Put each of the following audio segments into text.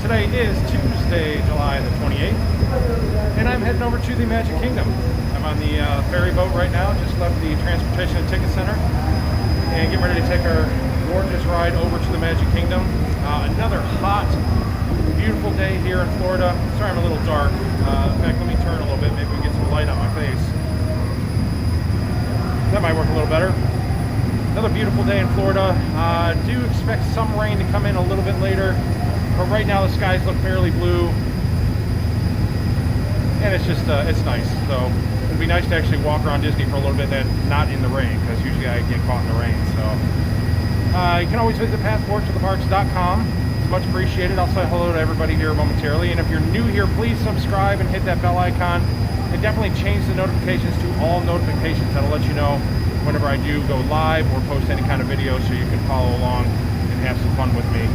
Today is Tuesday, July the 28th, and I'm heading over to the Magic Kingdom. I'm on the ferry boat right now, just left the Transportation and Ticket Center, and getting ready to take our gorgeous ride over to the Magic Kingdom. Another hot, beautiful day here in Florida. Sorry I'm a little dark. In fact, let me turn a little bit, maybe we can get some light on my face. That might work a little better. Another beautiful day in Florida. Do expect some rain to come in a little bit later, but right now the skies look fairly blue, and it's just it's nice. So it'd be nice to actually walk around Disney for a little bit, and not in the rain, because usually I get caught in the rain. So you can always visit passporttotheparks.com. It's much appreciated. I'll say hello to everybody here momentarily, and if you're new here, please subscribe and hit that bell icon, and definitely change the notifications to all notifications. That'll let you know whenever I do go live or post any kind of video, so you can follow along and have some fun with me.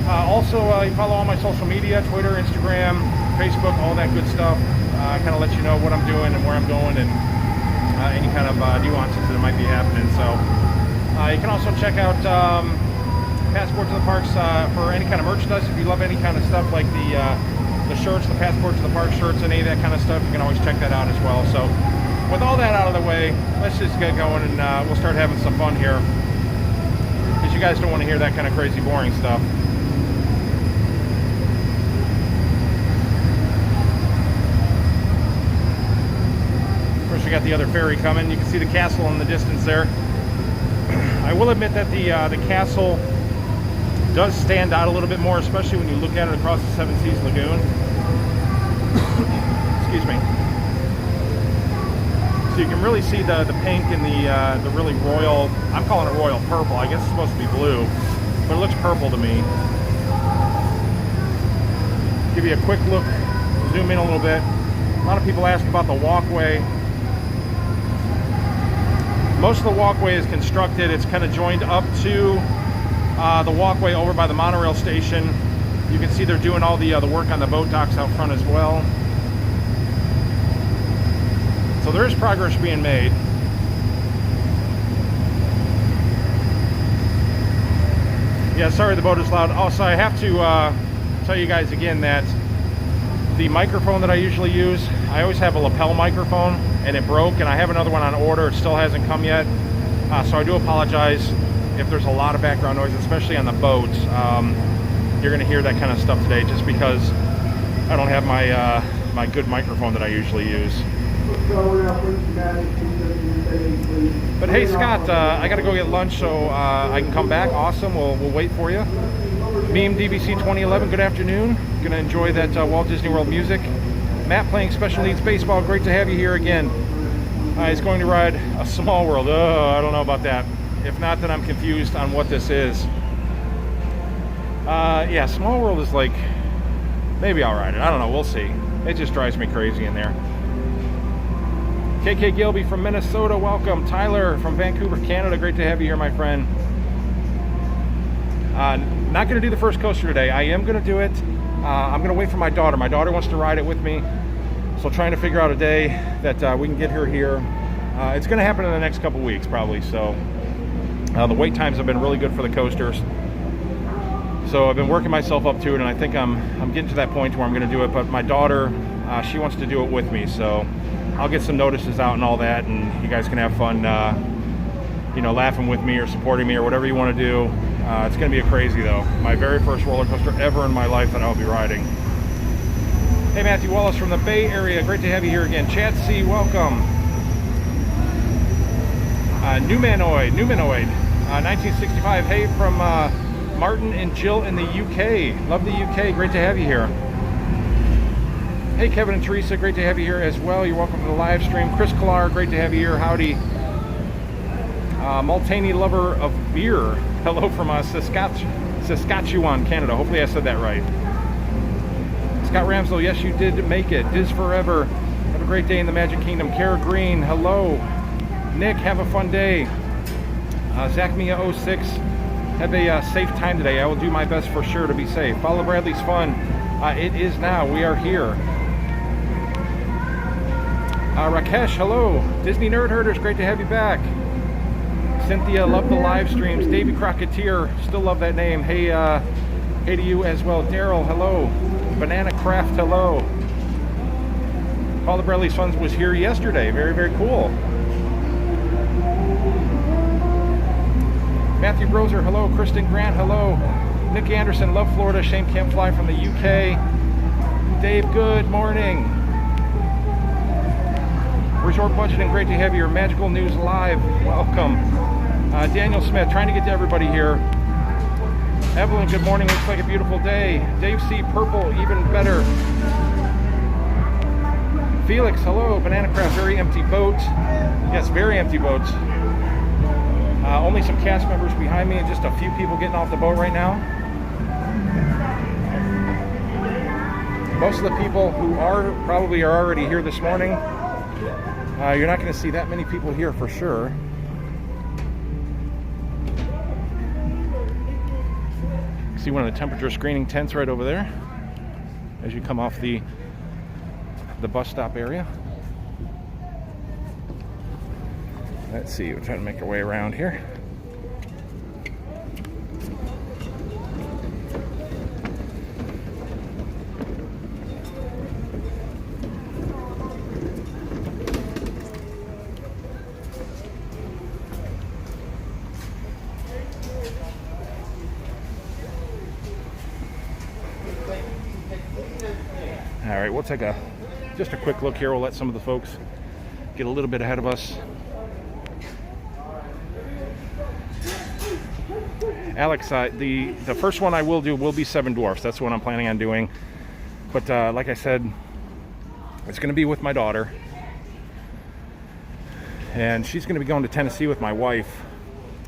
Also, you follow all my social media, Twitter, Instagram, Facebook, all that good stuff. Kind of let you know what I'm doing and where I'm going, and any kind of nuances that might be happening. So you can also check out Passport to the Parks for any kind of merchandise. If you love any kind of stuff like the shirts, the Passport to the Parks shirts, any of that kind of stuff, you can always check that out as well. So with all that out of the way, let's just get going, and we'll start having some fun here, because you guys don't want to hear that kind of crazy, boring stuff. Of course, we got the other ferry coming. You can see the castle in the distance there. I will admit that the castle does stand out a little bit more, especially when you look at it across the Seven Seas Lagoon. Excuse me. So you can really see the pink and the really royal, I'm calling it royal purple. I guess it's supposed to be blue, but it looks purple to me. Give you a quick look, zoom in a little bit. A lot of people ask about the walkway. Most of the walkway is constructed. It's kind of joined up to the walkway over by the monorail station. You can see they're doing all the work on the boat docks out front as well. So there is progress being made. Yeah, sorry the boat is loud. Also, I have to tell you guys again that the microphone that I usually use, I always have a lapel microphone, and it broke, and I have another one on order. It still hasn't come yet. So I do apologize if there's a lot of background noise, especially on the boat. You're going to hear that kind of stuff today, just because I don't have my my good microphone that I usually use. But hey, Scott, I got to go get lunch, so I can come back. Awesome. We'll wait for you. Meme DVC 2011, good afternoon. Gonna enjoy that Walt Disney World music. Matt playing special needs baseball. Great to have you here again. He's going to ride a Small World. Oh, I don't know about that. If not, then I'm confused on what this is. Yeah, Small World is like, maybe I'll ride it. I don't know. We'll see. It just drives me crazy in there. KK Gilby from Minnesota, welcome. Tyler from Vancouver, Canada, great to have you here, my friend. Not going to do the first coaster today. I am going to do it. I'm going to wait for my daughter. My daughter wants to ride it with me, so trying to figure out a day that we can get her here. It's going to happen in the next couple weeks, probably. So the wait times have been really good for the coasters. So I've been working myself up to it, and I think I'm getting to that point where I'm going to do it. But my daughter, she wants to do it with me, so I'll get some notices out and all that, and you guys can have fun, you know, laughing with me or supporting me or whatever you want to do. It's going to be a crazy, though. My very first roller coaster ever in my life that I'll be riding. Hey, Matthew Wallace from the Bay Area. Great to have you here again. Chad C., welcome. Numanoid, 1965. Hey, from Martin and Jill in the UK. Love the UK. Great to have you here. Hey, Kevin and Teresa, great to have you here as well. You're welcome to the live stream. Chris Killar, great to have you here. Howdy. Multaney lover of beer. Hello from Saskatchewan, Canada. Hopefully I said that right. Scott Ramsdell, yes, you did make it. Diz Forever. Have a great day in the Magic Kingdom. Kara Green, hello. Nick, have a fun day. Zach Mia 06, have a safe time today. I will do my best for sure to be safe. Follow Bradley's fun. It is now. We are here. Rakesh, hello. Disney Nerd Herders, great to have you back. Cynthia, love the live streams. Davey Crocketeer, still love that name. Hey, Hey to you as well. Daryl, hello. Banana Craft, hello. Paul the Bradley's Sons was here yesterday. Very, very cool. Matthew Broser, hello. Kristen Grant, hello. Nick Anderson, love Florida. Shane can't fly from the UK. Dave, good morning. Resort Budgeting, great to have your Magical News Live. Welcome. Daniel Smith, trying to get to everybody here. Evelyn, good morning. Looks like a beautiful day. Dave C. Purple, even better. Felix, hello. Banana Craft, very empty boat. Yes, very empty boats. Only some cast members behind me and just a few people getting off the boat right now. Most of the people who probably are already here this morning. You're not going to see that many people here for sure. See one of the temperature screening tents right over there as you come off the bus stop area. Let's see, we're trying to make our way around here. All right, we'll take just a quick look here. We'll let some of the folks get a little bit ahead of us. Alex, the first one I will do will be Seven Dwarfs. That's what I'm planning on doing. But like I said, it's going to be with my daughter. And she's going to be going to Tennessee with my wife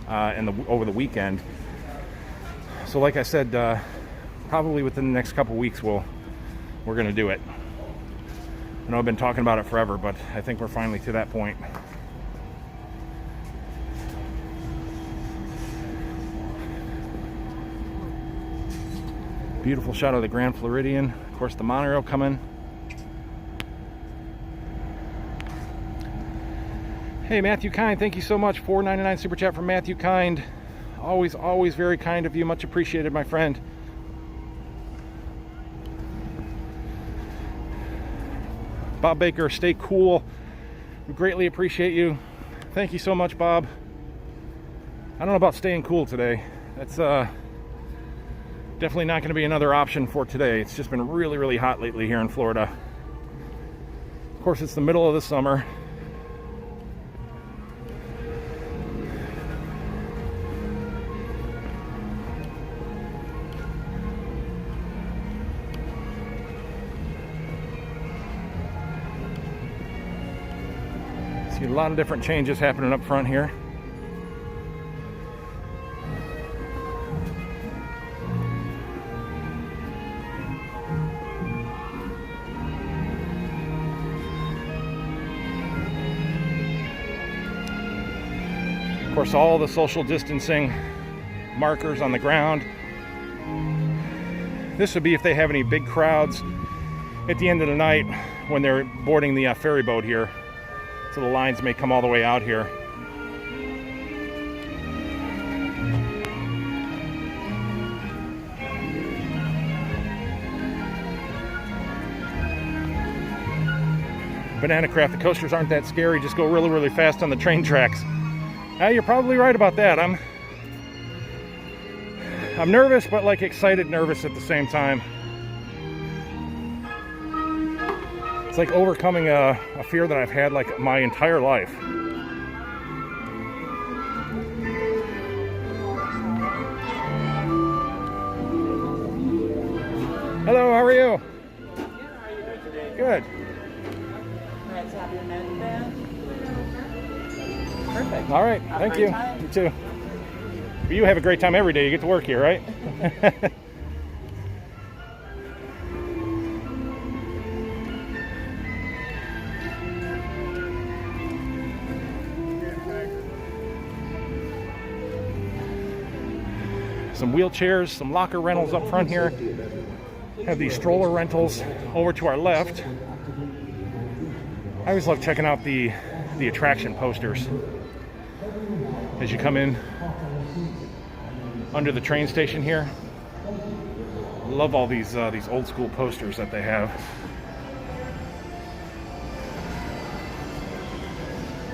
over the weekend. So like I said, probably within the next couple weeks we're going to do it. I know I've been talking about it forever, but I think we're finally to that point. Beautiful shot of the Grand Floridian. Of course, the monorail coming. Hey, Matthew Kind, thank you so much. $4.99 super chat from Matthew Kind. Always, always very kind of you. Much appreciated, my friend. Bob Baker, stay cool. We greatly appreciate you. Thank you so much, Bob. I don't know about staying cool today. That's definitely not going to be another option for today. It's just been really, really hot lately here in Florida. Of course, it's the middle of the summer. See a lot of different changes happening up front here. Of course, all the social distancing markers on the ground. This would be if they have any big crowds at the end of the night when they're boarding the ferry boat here. So the lines may come all the way out here. Banana Craft, the coasters aren't that scary, just go really, really fast on the train tracks. You're probably right about that. I'm nervous, but like excited nervous at the same time. It's like overcoming a fear that I've had like my entire life. Hello, how are you? Good, how are you doing today? Good. Let's have your menu band. Perfect. All right, thank you. Time. You too. You have a great time every day. You get to work here, right? Some wheelchairs, some locker rentals up front here. Have these stroller rentals over to our left. I always love checking out the attraction posters as you come in under the train station here. Love all these old school posters that they have.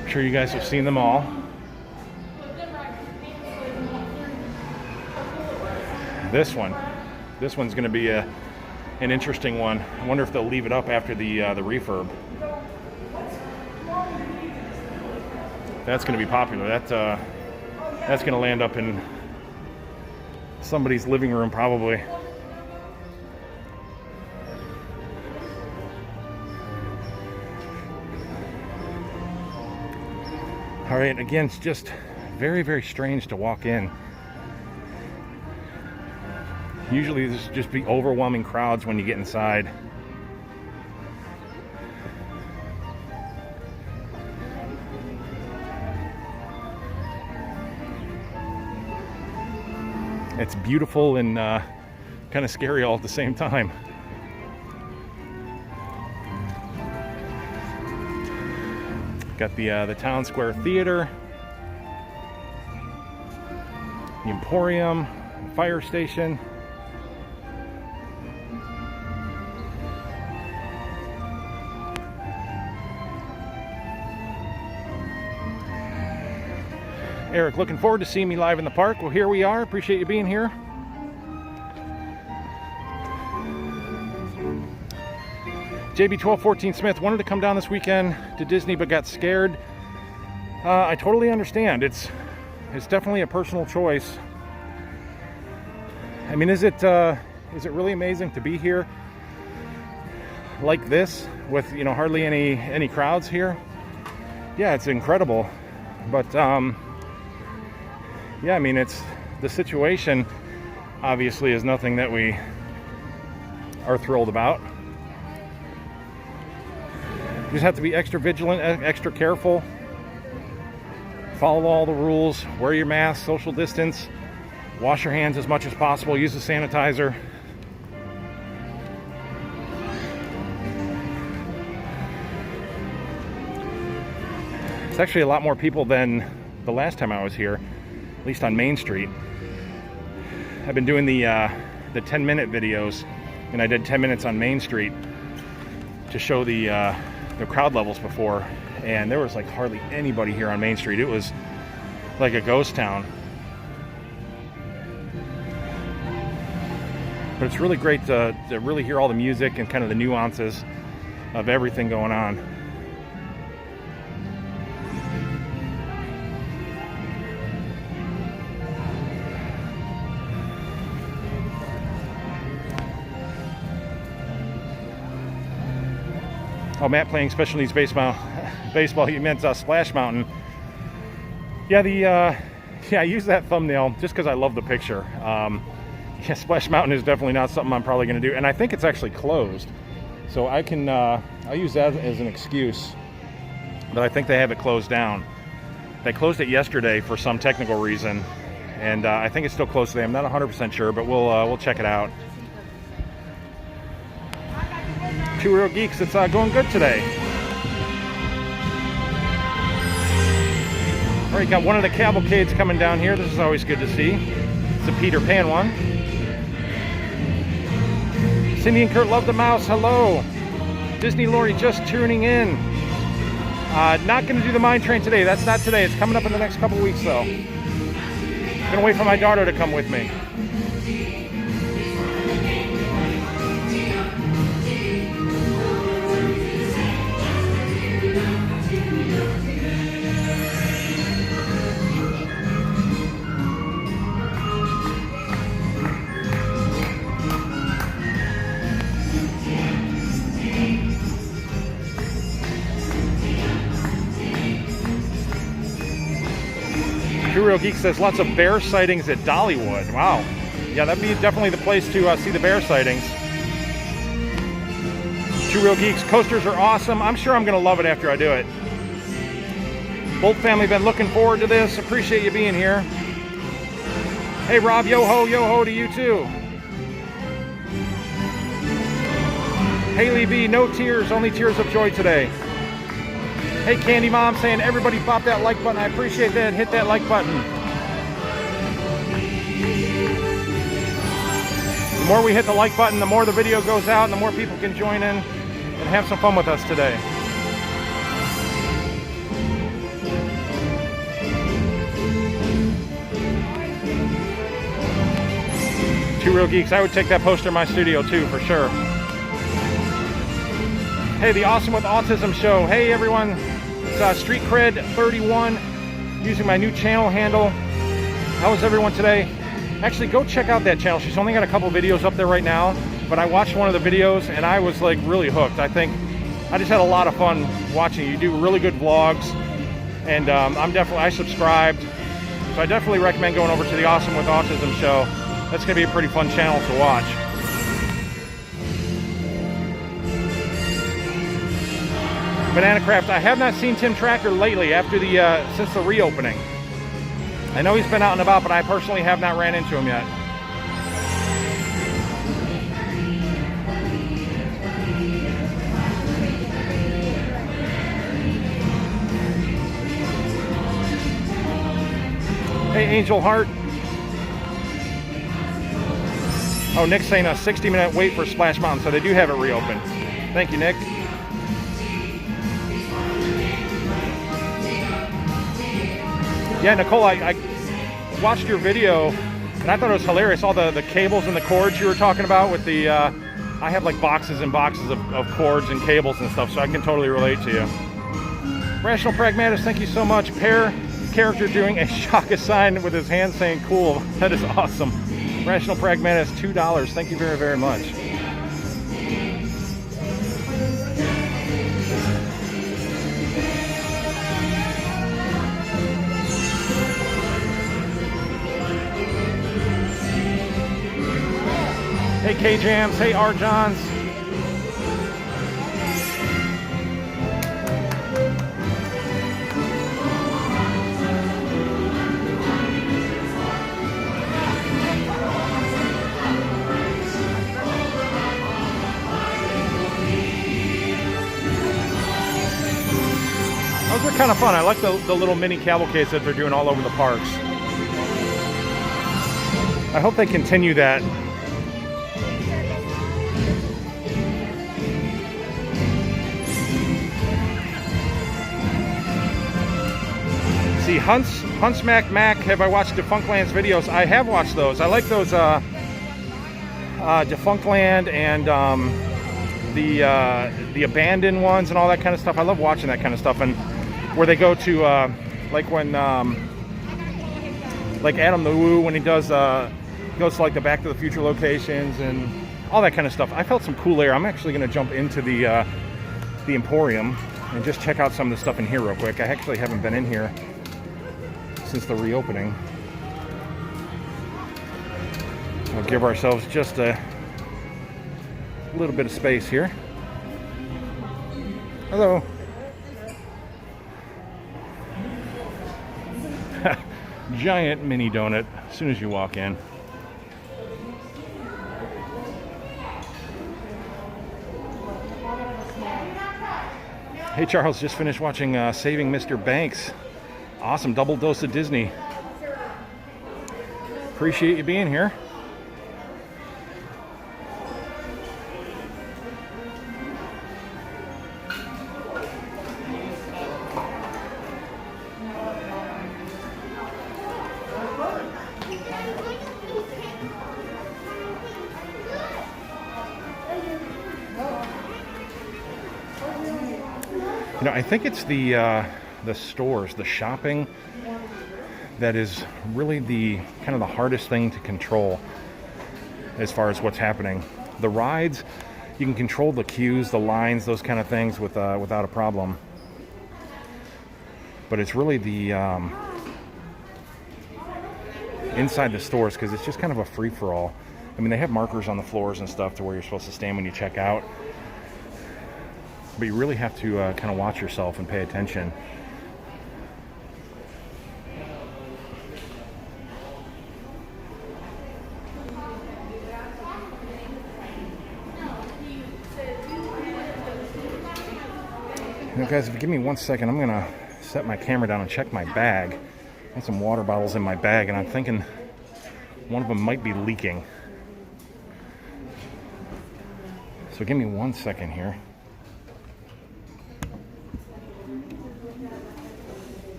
I'm sure you guys have seen them all. This one's going to be an interesting one. I wonder if they'll leave it up after the refurb. That's going to be popular. That's going to land up in somebody's living room probably. All right, again, it's just very, very strange to walk in. Usually there's just be overwhelming crowds when you get inside. It's beautiful and kind of scary all at the same time. Got the Town Square Theater, the Emporium, the fire station. Eric, looking forward to seeing me live in the park. Well, here we are. Appreciate you being here. JB1214 Smith wanted to come down this weekend to Disney but got scared. I totally understand. It's definitely a personal choice. I mean, is it really amazing to be here like this with, you know, hardly any crowds here? Yeah, it's incredible. But yeah, I mean, it's the situation obviously is nothing that we are thrilled about. You just have to be extra vigilant, extra careful. Follow all the rules. Wear your mask, social distance. Wash your hands as much as possible. Use the sanitizer. It's actually a lot more people than the last time I was here, at least on Main Street. I've been doing the 10-minute videos, and I did 10 minutes on Main Street to show the crowd levels before, and there was like hardly anybody here on Main Street. It was like a ghost town. But it's really great to really hear all the music and kind of the nuances of everything going on. Oh, Matt playing special needs baseball. You meant Splash Mountain. Yeah, I use that thumbnail just because I love the picture. Yeah, Splash Mountain is definitely not something I'm probably going to do, and I think it's actually closed. So I can I'll use that as an excuse. But I think they have it closed down. They closed it yesterday for some technical reason, and I think it's still closed today. I'm not 100% sure, but we'll check it out. Two Real Geeks, it's going good today. All right, got one of the cavalcades coming down here. This is always good to see. It's a Peter Pan one. Cindy and Kurt love the mouse. Hello. Disney Lori just tuning in. Not going to do the mine train today. That's not today. It's coming up in the next couple weeks, though. I'm going to wait for my daughter to come with me. Two Real Geek says lots of bear sightings at Dollywood. Wow. Yeah, that'd be definitely the place to see the bear sightings. Two Real Geeks, coasters are awesome. I'm sure I'm going to love it after I do it. Bolt family, been looking forward to this. Appreciate you being here. Hey Rob, yo ho to you too. Haley B, no tears, only tears of joy today. Hey Candy Mom saying everybody pop that like button. I appreciate that. Hit that like button. more we hit the like button, the more the video goes out, and the more people can join in and have some fun with us today. Two Real Geeks. I would take that poster in my studio too, for sure. Hey, the Awesome with Autism show. Hey everyone, it's Street Cred 31 using my new channel handle. How is everyone today? Actually, go check out that channel. She's only got a couple videos up there right now, but I watched one of the videos and I was like really hooked. I think I just had a lot of fun watching. You do really good vlogs, and I subscribed, so I definitely recommend going over to the Awesome with Autism show. That's gonna be a pretty fun channel to watch. Banana Craft. I have not seen Tim Tracker lately after since the reopening. I know he's been out and about, but I personally have not ran into him yet. Hey, Angel Heart. Oh, Nick's saying a 60-minute wait for Splash Mountain, so they do have it reopened. Thank you, Nick. Yeah, Nicole, I watched your video, and I thought it was hilarious. All the cables and the cords you were talking about with the... I have like boxes and boxes of cords and cables and stuff, so I can totally relate to you. Rational Pragmatist, thank you so much. Pear character doing a Shaka sign with his hand saying cool. That is awesome. Rational Pragmatist, $2. Thank you very, very much. Hey K-Jams, hey R-Johns. Those are kind of fun. I like the little mini cavalcades that they're doing all over the parks. I hope they continue that. See, Hunts Mac, have I watched Defunctland's videos? I have watched those. I like those Defunctland and the abandoned ones and all that kind of stuff. I love watching that kind of stuff, and where they go to like when like Adam the Woo, when he does goes to like the Back to the Future locations and all that kind of stuff. I felt some cool air. I'm actually going to jump into the Emporium and just check out some of the stuff in here real quick. I actually haven't been in here since the reopening. We'll give ourselves just a little bit of space here. Hello. Giant mini donut as soon as you walk in. Hey Charles, just finished watching Saving Mr. Banks. Awesome, double dose of Disney. Appreciate you being here. You know, I think it's the stores, the shopping, that is really the kind of the hardest thing to control as far as what's happening. The rides, you can control the queues, the lines, those kind of things without a problem. But it's really the inside the stores, because it's just kind of a free-for-all. I mean, they have markers on the floors and stuff to where you're supposed to stand when you check out. But you really have to kind of watch yourself and pay attention. You know, guys, if you give me 1 second, I'm going to set my camera down and check my bag. I have some water bottles in my bag, and I'm thinking one of them might be leaking. So give me 1 second here.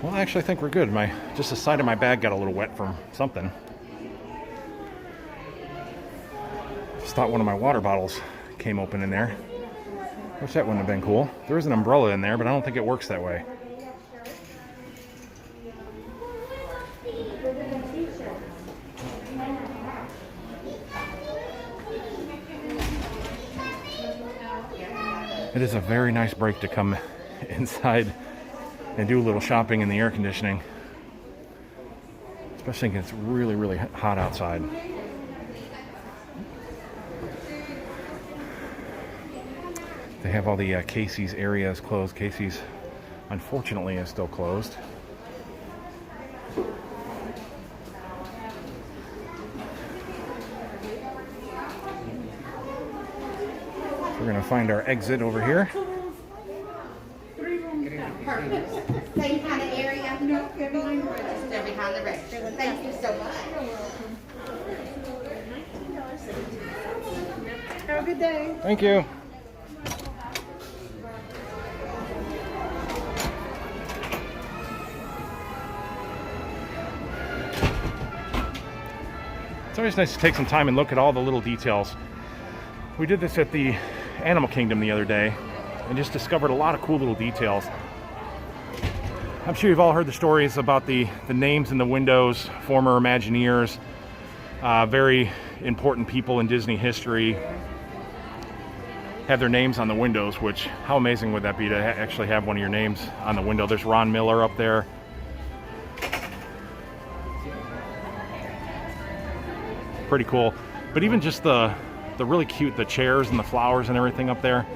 Well, I actually think we're good. Just the side of my bag got a little wet from something. Just thought one of my water bottles came open in there. Wish that wouldn't have been cool. There is an umbrella in there, but I don't think it works that way. It is a very nice break to come inside and do a little shopping in the air conditioning, especially when it's really, really hot outside. They have all the Casey's areas closed. Casey's, unfortunately, is still closed. We're going to find our exit over here. Same kind of area? No, register behind the register. Thank you so much. Have a good day. Thank you. It's always nice to take some time and look at all the little details. We did this at the Animal Kingdom the other day and just discovered a lot of cool little details. I'm sure you've all heard the stories about the names in the windows, former Imagineers, very important people in Disney history have their names on the windows, which, how amazing would that be to actually have one of your names on the window? There's Ron Miller up there. Pretty cool. But even just the really cute, the chairs and the flowers and everything up there.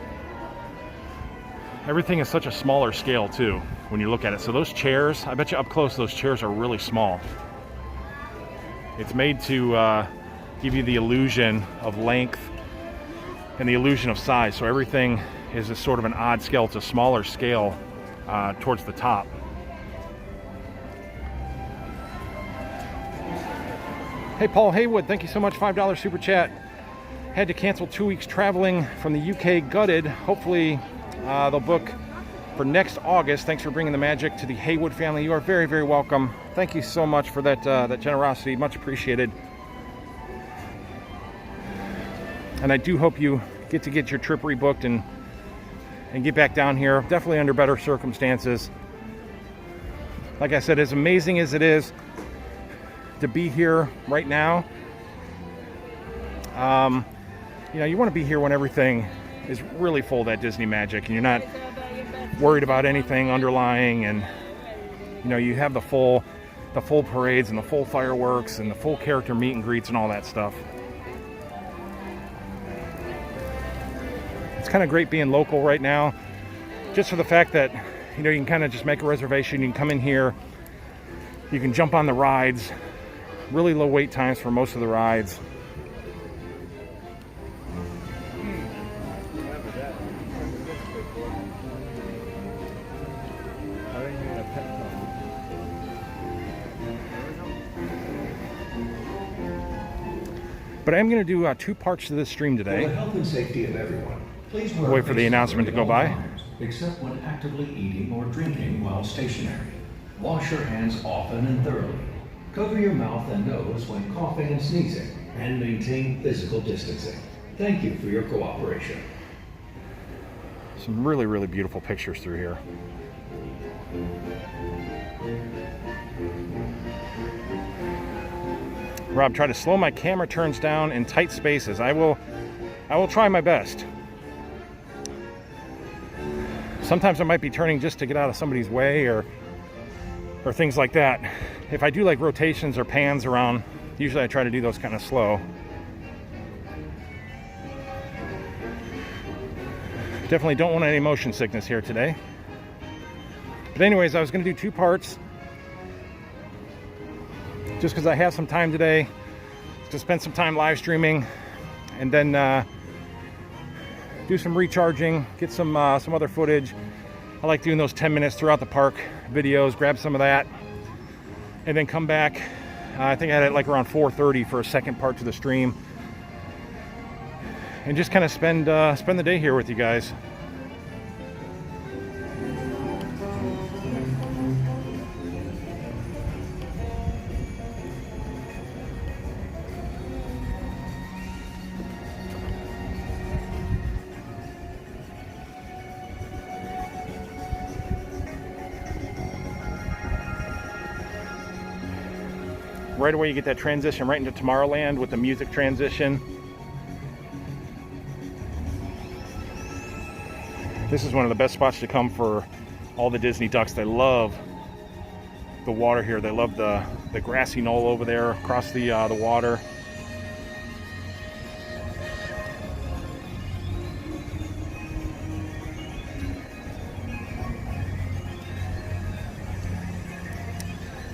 Everything is such a smaller scale too when you look at it. So those chairs, I bet you up close those chairs are really small. It's made to give you the illusion of length and the illusion of size. So everything is a sort of an odd scale. It's a smaller scale towards the top. Hey, Paul Haywood, thank you so much. $5 super chat. Had to cancel 2 weeks traveling from the UK, gutted. Hopefully they'll book for next August. Thanks for bringing the magic to the Haywood family. You are very, very welcome. Thank you so much for that generosity. Much appreciated. And I do hope you get your trip rebooked and get back down here. Definitely under better circumstances. Like I said, as amazing as it is to be here right now, you know, you want to be here when everything is really full of that Disney magic and you're not worried about anything underlying, and you know, you have the full parades and the full fireworks and the full character meet and greets and all that stuff. It's kind of great being local right now, just for the fact that, you know, you can kind of just make a reservation, you can come in here, you can jump on the rides, really low wait times for most of the rides. But I am going to do 2 parts to this stream today. For the health and safety of everyone, please Wait for the announcement to go by. Times, except when actively eating or drinking while stationary. Wash your hands often and thoroughly. Cover your mouth and nose when coughing and sneezing, and maintain physical distancing. Thank you for your cooperation. Some really, really beautiful pictures through here. Rob, try to slow my camera turns down in tight spaces. I will try my best. Sometimes I might be turning just to get out of somebody's way or things like that. If I do like rotations or pans around Usually I try to do those kind of slow. Definitely don't want any motion sickness here today. But anyways, I was going to do 2 parts. Just because I have some time today to spend some time live streaming, and then do some recharging, get some other footage. I like doing those 10 minutes throughout the park videos, grab some of that, and then come back. I think I had it like around 4:30 for a second part to the stream, and just kind of spend the day here with you guys. Right away you get that transition right into Tomorrowland with the music transition. This is one of the best spots to come for all the Disney ducks. They love the water here. They love the grassy knoll over there across the water.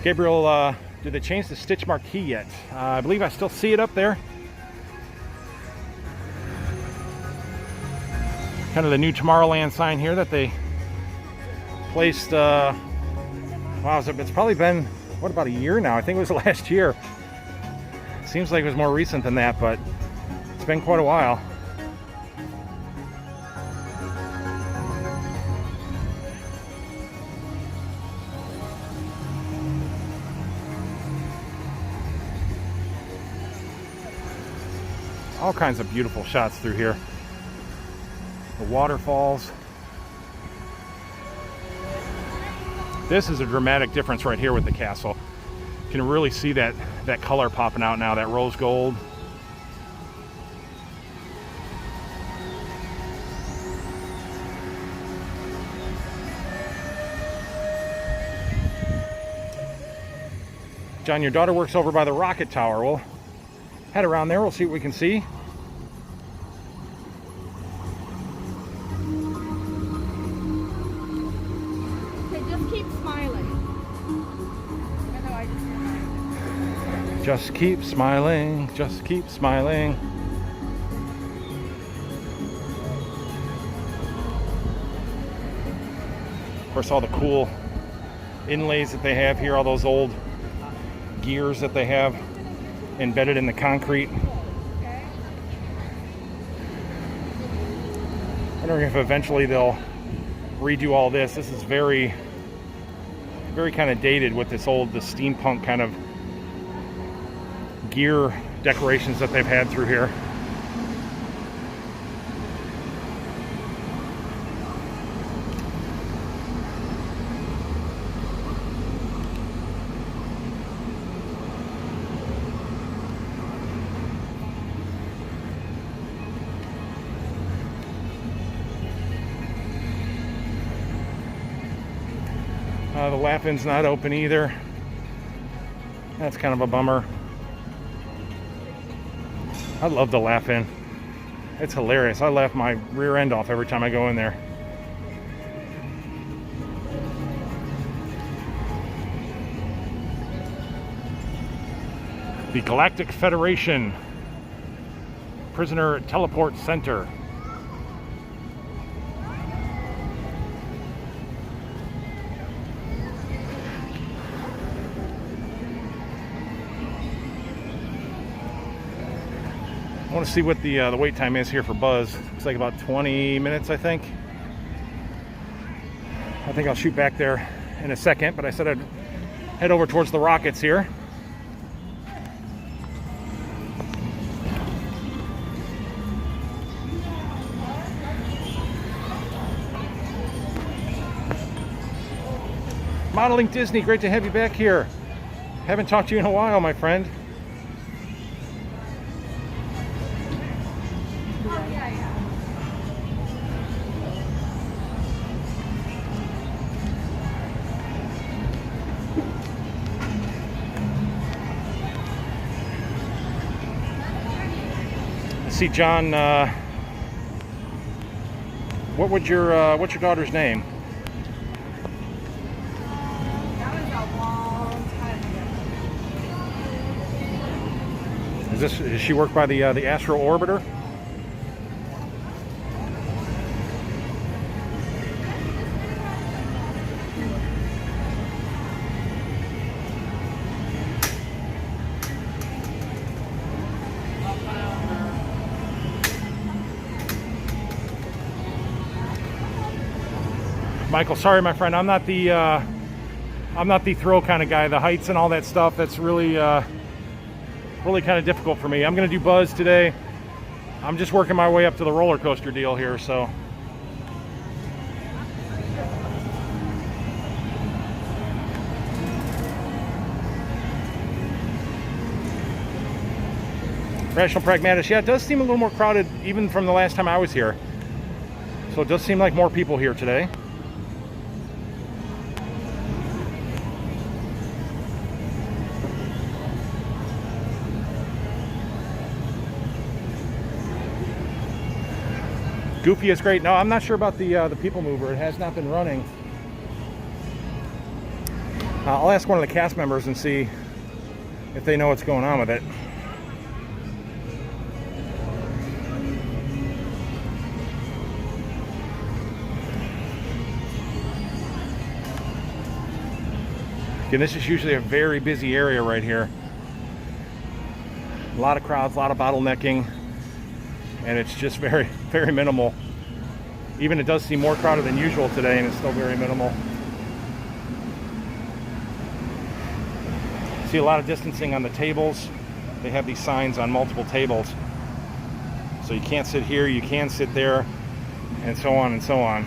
Gabriel, did they change the Stitch marquee yet? I believe I still see it up there. Kind of the new Tomorrowland sign here that they placed. Wow, it's probably been, what, about a year now? I think it was last year. Seems like it was more recent than that, but it's been quite a while. All kinds of beautiful shots through here. The waterfalls. This is a dramatic difference right here with the castle. You can really see that color popping out now, that rose gold. John, your daughter works over by the rocket tower. We'll head around there, we'll see what we can see. Just keep smiling, just keep smiling. Of course, all the cool inlays that they have here, all those old gears that they have embedded in the concrete. I wonder if eventually they'll redo all this. This is very kind of dated with the steampunk kind of gear decorations that they've had through here. The Laugh-In's not open either. That's kind of a bummer. I love the Laugh-In. It's hilarious. I laugh my rear end off every time I go in there. The Galactic Federation Prisoner Teleport Center. I want to see what the wait time is here for Buzz. Looks like about 20 minutes, I think. I think I'll shoot back there in a second, but I said I'd head over towards the rockets here. Modeling Disney, great to have you back here. Haven't talked to you in a while, my friend. see John. What's your daughter's name? That was a long time ago. Does she work by the Astro Orbiter? Michael, sorry, my friend. I'm not the thrill kind of guy. The heights and all that stuff. That's really really kind of difficult for me. I'm gonna do Buzz today. I'm just working my way up to the roller coaster deal here. So. Rational Pragmatist. Yeah, it does seem a little more crowded even from the last time I was here. So it does seem like more people here today. Goofy is great. No, I'm not sure about the People Mover. It has not been running. I'll ask one of the cast members and see if they know what's going on with it. Again, this is usually a very busy area right here. A lot of crowds, a lot of bottlenecking, and it's just very, very minimal. Even it does seem more crowded than usual today, and it's still very minimal. See a lot of distancing on the tables. They have these signs on multiple tables. So you can't sit here, you can sit there, and so on and so on.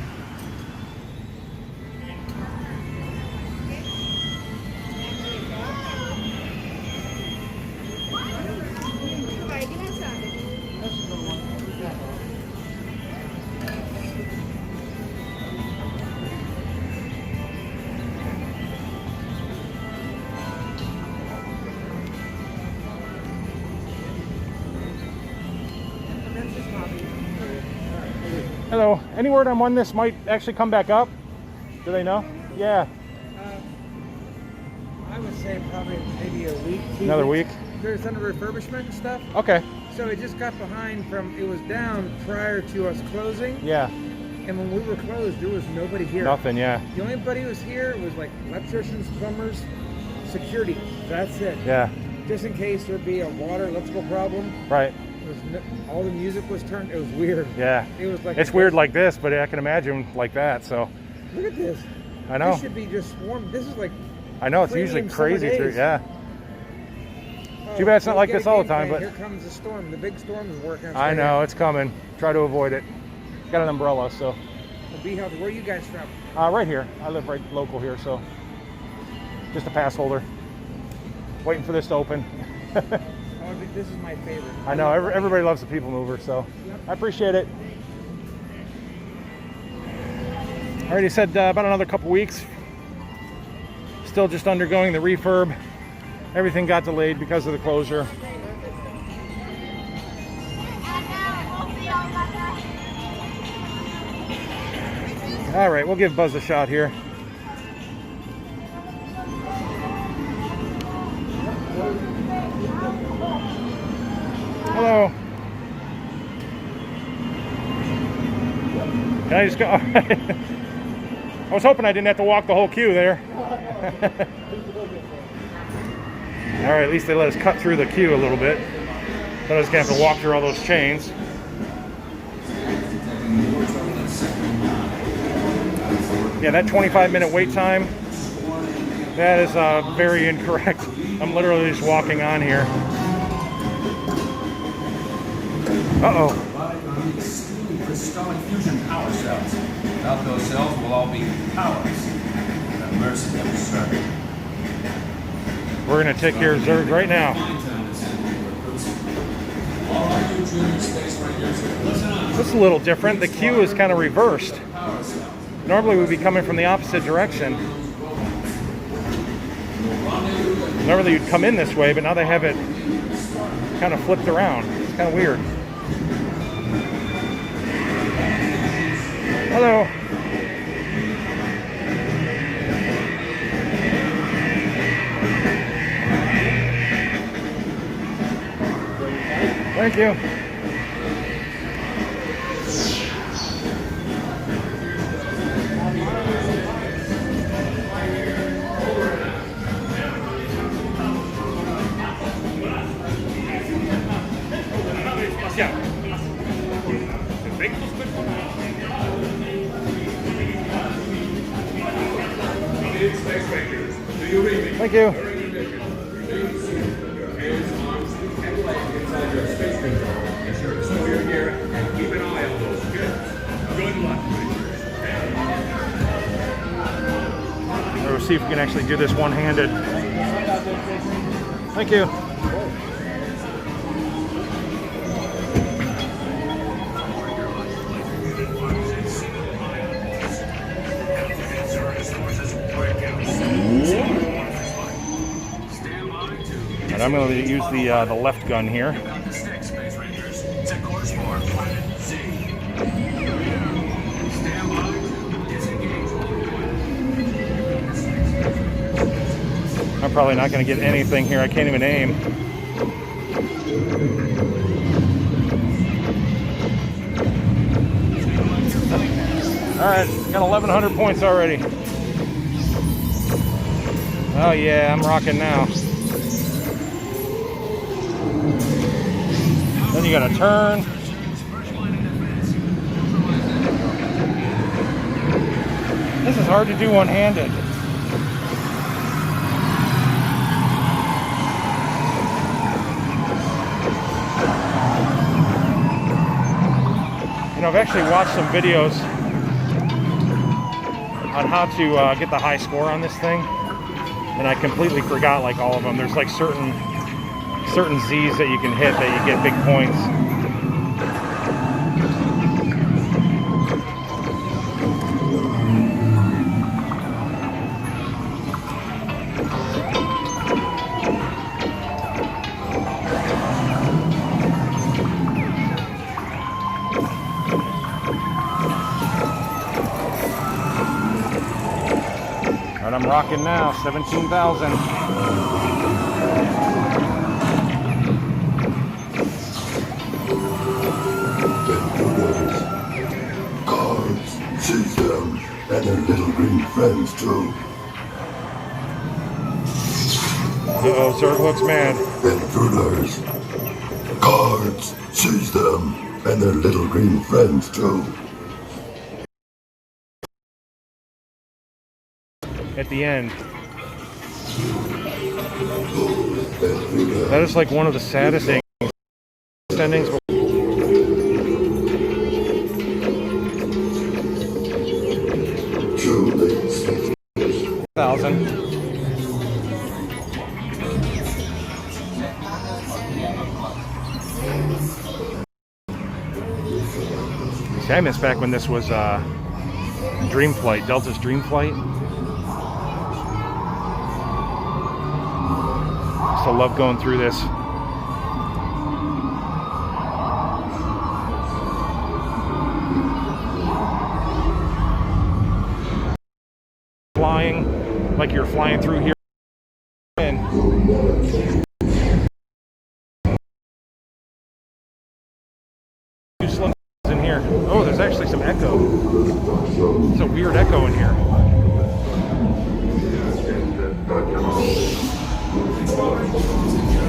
Hello. Any word on when this might actually come back up? Do they know? Yeah. I would say probably maybe a week. Another week? There's under refurbishment and stuff. Okay. So it just got behind from, it was down prior to us closing. Yeah. And when we were closed, there was nobody here. Nothing, yeah. The only body who was here was like electricians, plumbers, security. That's it. Yeah. Just in case there'd be a water electrical problem. Right. All the music was turned. It was weird. Yeah. It was like it's weird like this, but I can imagine like that. So. Look at this. I know. This should be just swarmed. This is like. I know it's usually crazy through. Yeah. Too bad it's not like this all the time, but here comes the storm. The big storm is working. I know it's coming. Try to avoid it. Got an umbrella, so. Be healthy. Where are you guys from? Right here. I live right local here, so. Just a pass holder. Waiting for this to open. This is my favorite. I know everybody loves the People Mover, so I appreciate it. I already said about another couple weeks. Still just undergoing the refurb. Everything got delayed because of the closure. All right, we'll give Buzz a shot here. Hello. Can I just go? I was hoping I didn't have to walk the whole queue there. All right, at least they let us cut through the queue a little bit. Then I was gonna have to walk through all those chains. Yeah, that 25-minute wait time, that is very incorrect. I'm literally just walking on here. Uh-oh. Crystalline fusion power cells. Without those cells, we'll all be powerless. That mercy that was served. We're going to take care of Zerg right now. This is a little different. The queue is kind of reversed. Normally we'd be coming from the opposite direction. Normally you'd come in this way, but now they have it kind of flipped around. It's kind of weird. Hello. Thank you. Thank you. We'll see if we can actually do this one-handed. Thank you. And I'm going to use the left gun here. I'm probably not going to get anything here. I can't even aim. Alright, got 1,100 points already. Oh yeah, I'm rocking now. Then you gotta turn. This is hard to do one-handed. You know, I've actually watched some videos on how to get the high score on this thing, and I completely forgot like all of them. There's like certain Z's that you can hit that you get big points. And I'm rocking now, 17,000. Cards, seize them, and their little green friends too. Uh-oh, Zerg looks mad. Intruders. Cards, seize them, and their little green friends too. At the end. That is like one of the saddest endings. Thousand. See, I miss back when this was Dream Flight, Delta's Dream Flight. Still love going through this. Flying like you're flying through here. In here. Oh, there's actually some echo. There's a weird echo in here.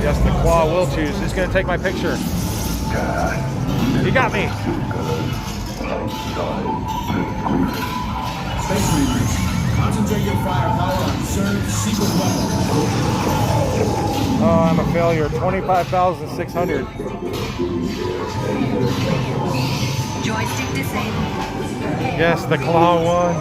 Yes, the claw will choose. He's going to take my picture. He got me. Space Rangers, concentrate your firepower on CERN's secret weapon. Oh, I'm a failure. 25,600. Joystick disabled. Yes, the claw won.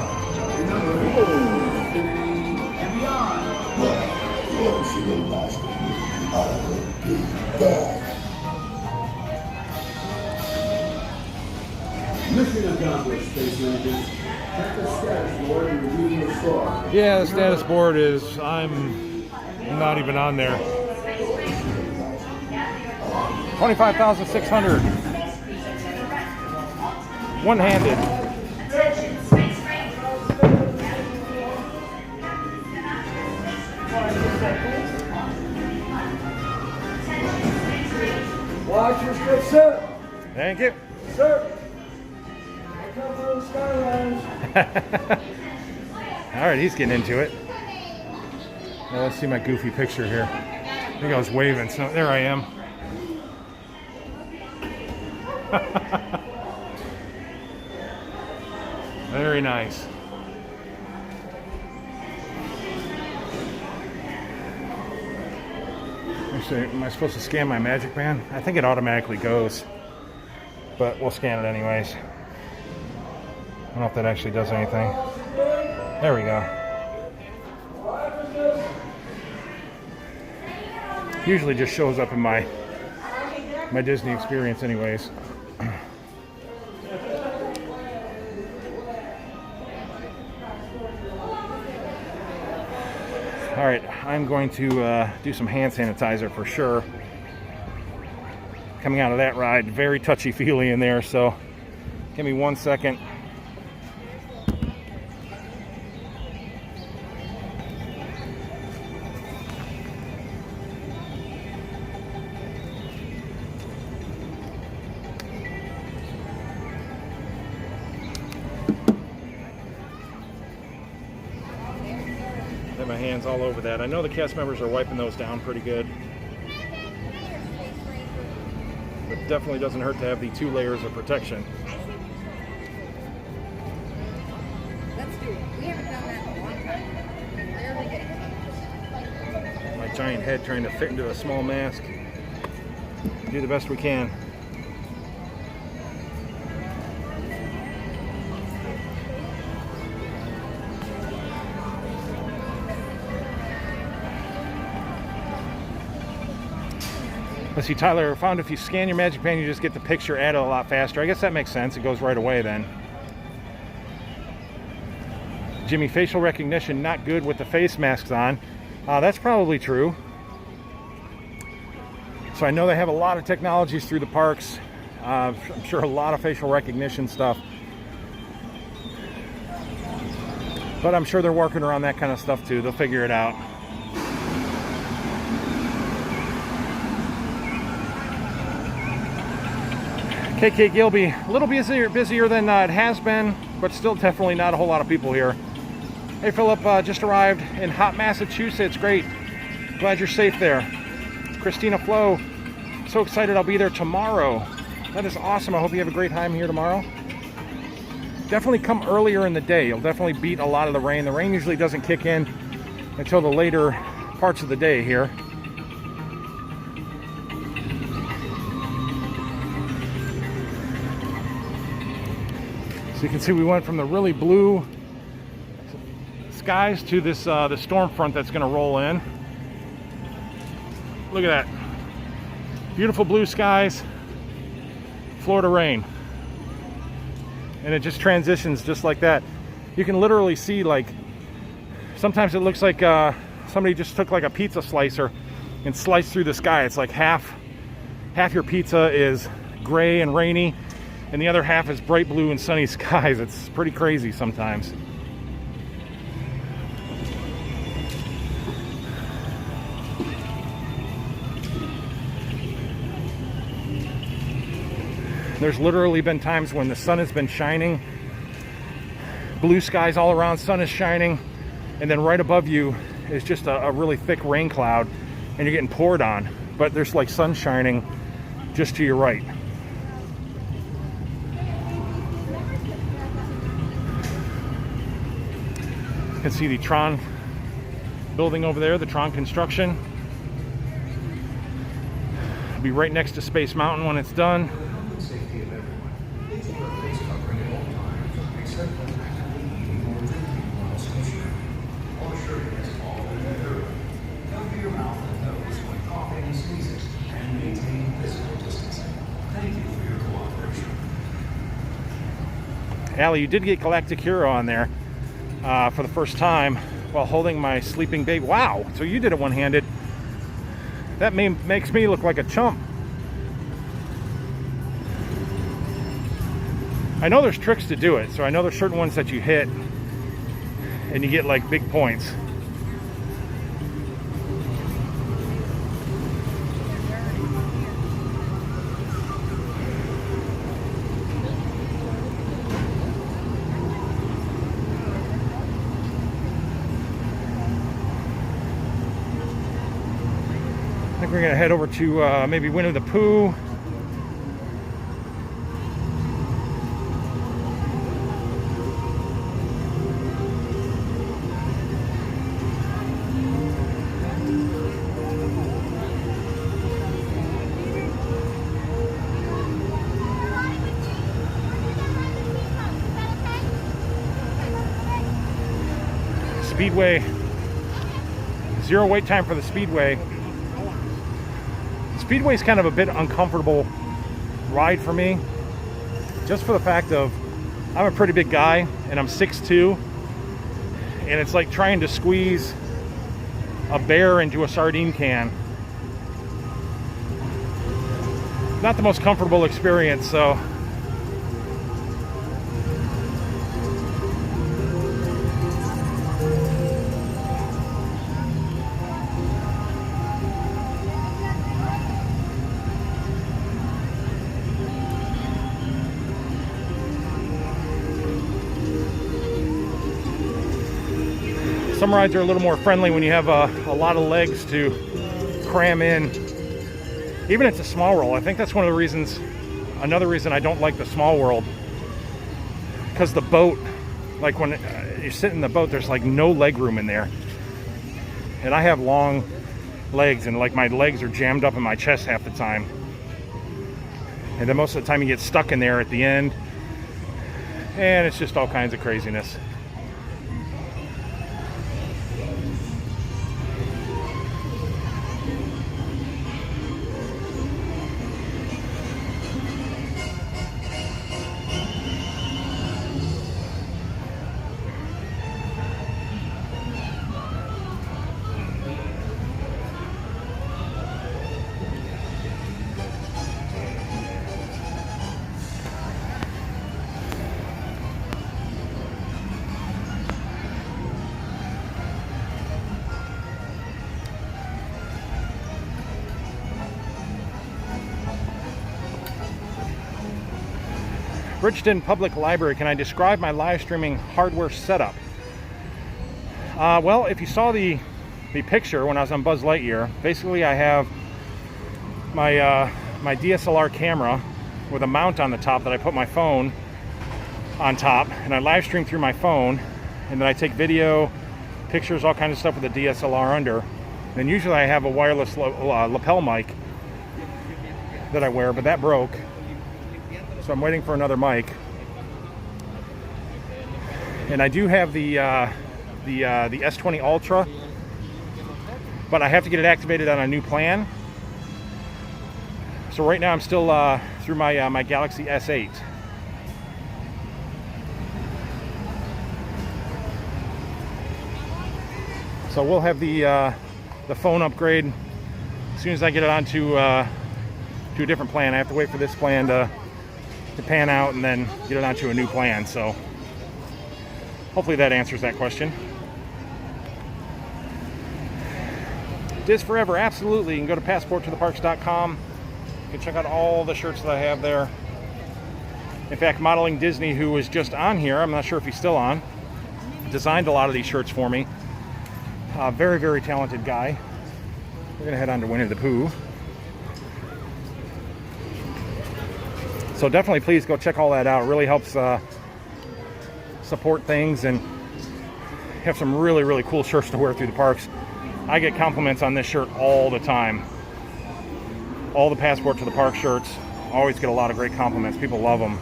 Mission accomplished, Space Rangers. Check the status board and review your score. Yeah, the status board is, I'm not even on there. 25,600. One-handed. Thank you. Sir, I come from Skyrides. All right, he's getting into it. Now let's see my goofy picture here. I think I was waving, so there I am. Very nice. Actually, am I supposed to scan my Magic Band? I think it automatically goes, but we'll scan it anyways. I don't know if that actually does anything. There we go. Usually just shows up in my Disney experience anyways. All right, I'm going to do some hand sanitizer for sure. Coming out of that ride, very touchy-feely in there, so give me 1 second. My hands all over that. I know the cast members are wiping those down pretty good. But definitely doesn't hurt to have the 2 layers of protection. Let's do it. We haven't done that in a long time. Rarely get it. My giant head trying to fit into a small mask. Do the best we can. Let's see, Tyler, I found if you scan your Magic Band, you just get the picture added a lot faster. I guess that makes sense. It goes right away then. Jimmy, facial recognition not good with the face masks on. That's probably true. So I know they have a lot of technologies through the parks. I'm sure a lot of facial recognition stuff. But I'm sure they're working around that kind of stuff too. They'll figure it out. KK Gilby, a little busier than it has been, but still definitely not a whole lot of people here. Hey Philip, just arrived in hot Massachusetts. Great. Glad you're safe there. Christina Flo, so excited I'll be there tomorrow. That is awesome. I hope you have a great time here tomorrow. Definitely come earlier in the day. You'll definitely beat a lot of the rain. The rain usually doesn't kick in until the later parts of the day here. So you can see we went from the really blue skies to this the storm front that's going to roll in. Look at that. Beautiful blue skies, Florida rain. And it just transitions just like that. You can literally see, like, sometimes it looks like somebody just took like a pizza slicer and sliced through the sky. It's like half your pizza is gray and rainy, and the other half is bright blue and sunny skies. It's pretty crazy sometimes. There's literally been times when the sun has been shining, blue skies all around, sun is shining, and then right above you is just a really thick rain cloud, and you're getting poured on, but there's like sun shining just to your right. You can see the Tron building over there, the Tron construction. It'll be right next to Space Mountain when it's done. Safety of everyone. Please wear a face covering at all times, except when actively eating or drinking while stationary. Wash your hands often and thoroughly. Cover your mouth and nose when coughing and sneezing, and maintain physical distancing. Thank you for your cooperation. Allie, you did get Galactic Hero on there for the first time while holding my sleeping baby. Wow, so you did it one-handed. That makes me look like a chump. I know there's tricks to do it, so I know there's certain ones that you hit and you get like big points. we're gonna head over to maybe Winnie the Pooh. Speedway, zero wait time for the Speedway. Speedway's kind of a bit uncomfortable ride for me, just for the fact of I'm a pretty big guy and I'm 6'2", and it's like trying to squeeze a bear into a sardine can. Not the most comfortable experience, so some rides are a little more friendly when you have a lot of legs to cram in. Even if it's a small world, I think that's one of the reasons, another reason I don't like the small world. Because the boat, like when you sit in the boat, there's like no leg room in there. And I have long legs, and like my legs are jammed up in my chest half the time. And then most of the time you get stuck in there at the end. And it's just all kinds of craziness. Bridgeton Public Library, can I describe my live streaming hardware setup? Well, if you saw the picture when I was on Buzz Lightyear, basically I have my my DSLR camera with a mount on the top that I put my phone on top, and I live stream through my phone, and then I take video, pictures, all kinds of stuff with the DSLR under. And usually I have a wireless lapel mic that I wear, but that broke. So I'm waiting for another mic, and I do have the S20 Ultra, but I have to get it activated on a new plan. So right now I'm still through my my Galaxy S8. So we'll have the phone upgrade as soon as I get it onto to a different plan. I have to wait for this plan to pan out and then get it onto a new plan. So hopefully that answers that question. Diz Forever, absolutely. You can go to passporttotheparks.com. You can check out all the shirts that I have there. In fact, Modeling Disney, who was just on here, I'm not sure if he's still on, designed a lot of these shirts for me. Very, very talented guy. We're gonna head on to Winnie the Pooh. So definitely please go check all that out. It really helps support things and have some really, really cool shirts to wear through the parks. I get compliments on this shirt all the time. All the Passport to the Park shirts always get a lot of great compliments. People love them.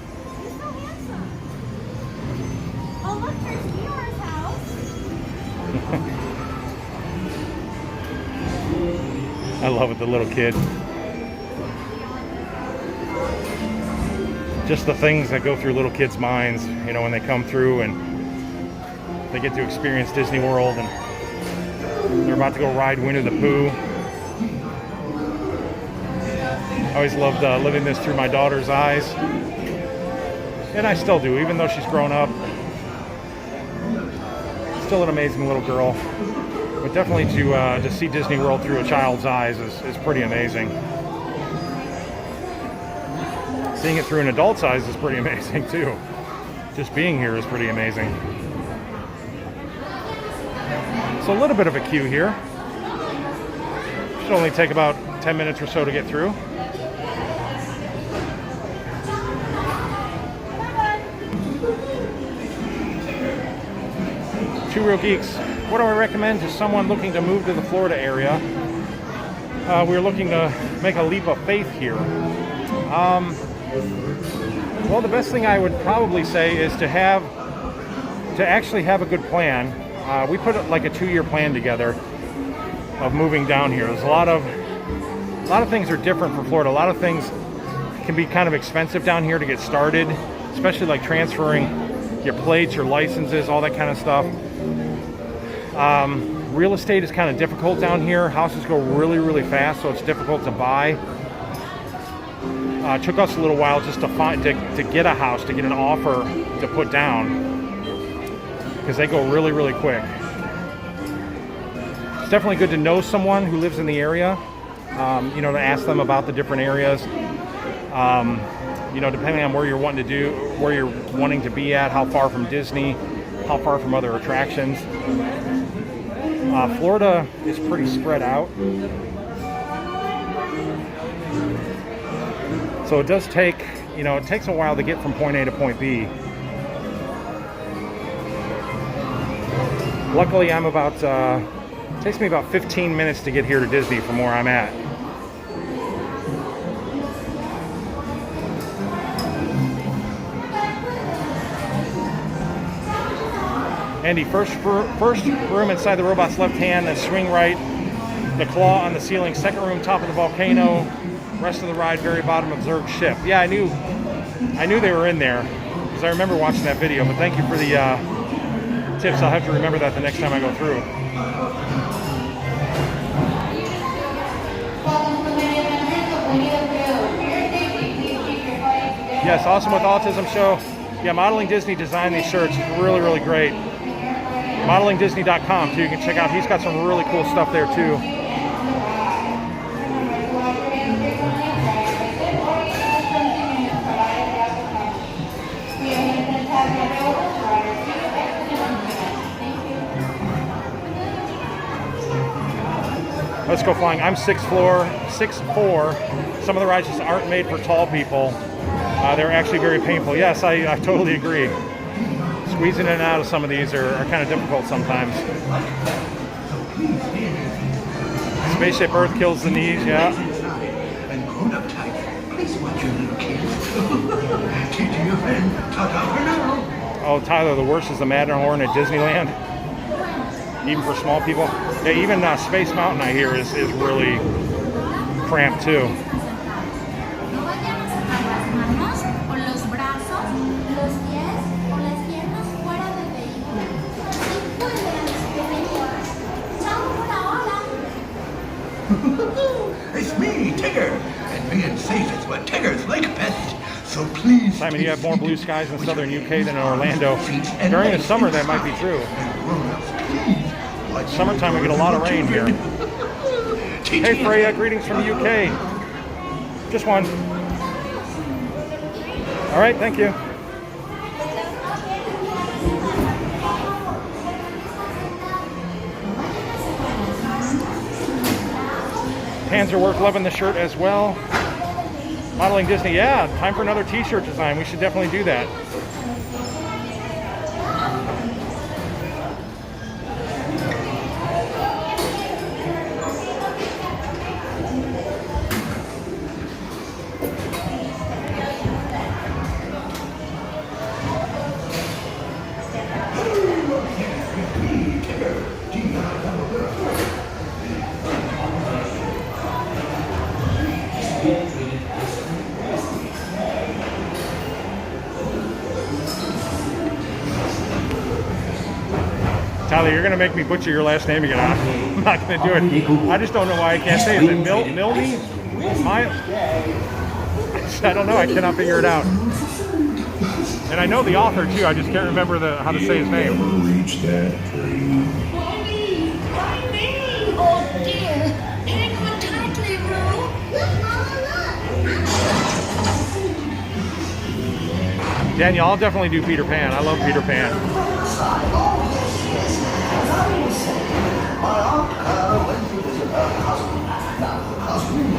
Oh, look, there's Eeyore's house. I love it, the little kid. Just the things that go through little kids' minds, you know, when they come through and they get to experience Disney World and they're about to go ride Winnie the Pooh. I always loved living this through my daughter's eyes, and I still do, even though she's grown up. Still an amazing little girl, but definitely to see Disney World through a child's eyes is pretty amazing. Seeing it through an adult's eyes is pretty amazing too. Just being here is pretty amazing. So a little bit of a queue here. Should only take about 10 minutes or so to get through. Two Real Geeks. What do I recommend to someone looking to move to the Florida area? We're looking to make a leap of faith here. Well, the best thing I would probably say is to actually have a good plan. We put like a 2-year plan together of moving down here. There's a lot of things are different for Florida. A lot of things can be kind of expensive down here to get started, especially like transferring your plates, your licenses, all that kind of stuff. Real estate is kind of difficult down here. Houses go really, really fast, so it's difficult to buy. It took us a little while just to get a house, to get an offer to put down, because they go really, really quick. It's definitely good to know someone who lives in the area, to ask them about the different areas. Depending on where you're wanting to be at, how far from Disney, how far from other attractions. Florida is pretty spread out. So it does take, it takes a while to get from point A to point B. Luckily, it takes me about 15 minutes to get here to Disney from where I'm at. Andy, first room inside the robot's left hand, then swing right, the claw on the ceiling, second room, top of the volcano, rest of the ride, very bottom, observed ship. Yeah, I knew they were in there, because I remember watching that video, but thank you for the tips. I'll have to remember that the next time I go through. Yes, Awesome with Autism show. Yeah, Modeling Disney designed these shirts. Really, really great. ModelingDisney.com too. You can check out. He's got some really cool stuff there too. Let's go flying. I'm 6'4". Some of the rides just aren't made for tall people. They're actually very painful. Yes, I totally agree. Squeezing in and out of some of these are kind of difficult sometimes. Spaceship Earth kills the knees, yeah. And grown-up type, please watch your little kids. Teaching your friend, ta-ta for now. Oh, Tyler, the worst is the Matterhorn at Disneyland. Even for small people. Yeah, even Space Mountain, I hear, is really cramped too. It's me, Tigger, and being safe is what Tiggers like best. So please, Simon, you have more blue skies in southern UK than in Orlando. During the summer, that might be true. Summertime, we get a lot of rain here. Hey, Freya, greetings from the UK. Just one. All right, thank you. Hands are work, loving the shirt as well. Modeling Disney, yeah, time for another t-shirt design. We should definitely do that. Tyler, you're going to make me butcher your last name again. I'm not going to do it. I just don't know why I can't say it. Is it Milne? I don't know. I cannot figure it out. And I know the author, too. I just can't remember how to say his name. Reach that tree. Oh dear, hang on tightly, Roo. Look, Mama, look. Daniel, I'll definitely do Peter Pan. I love Peter Pan. My aunt went to visit her cousin. Now, the cousin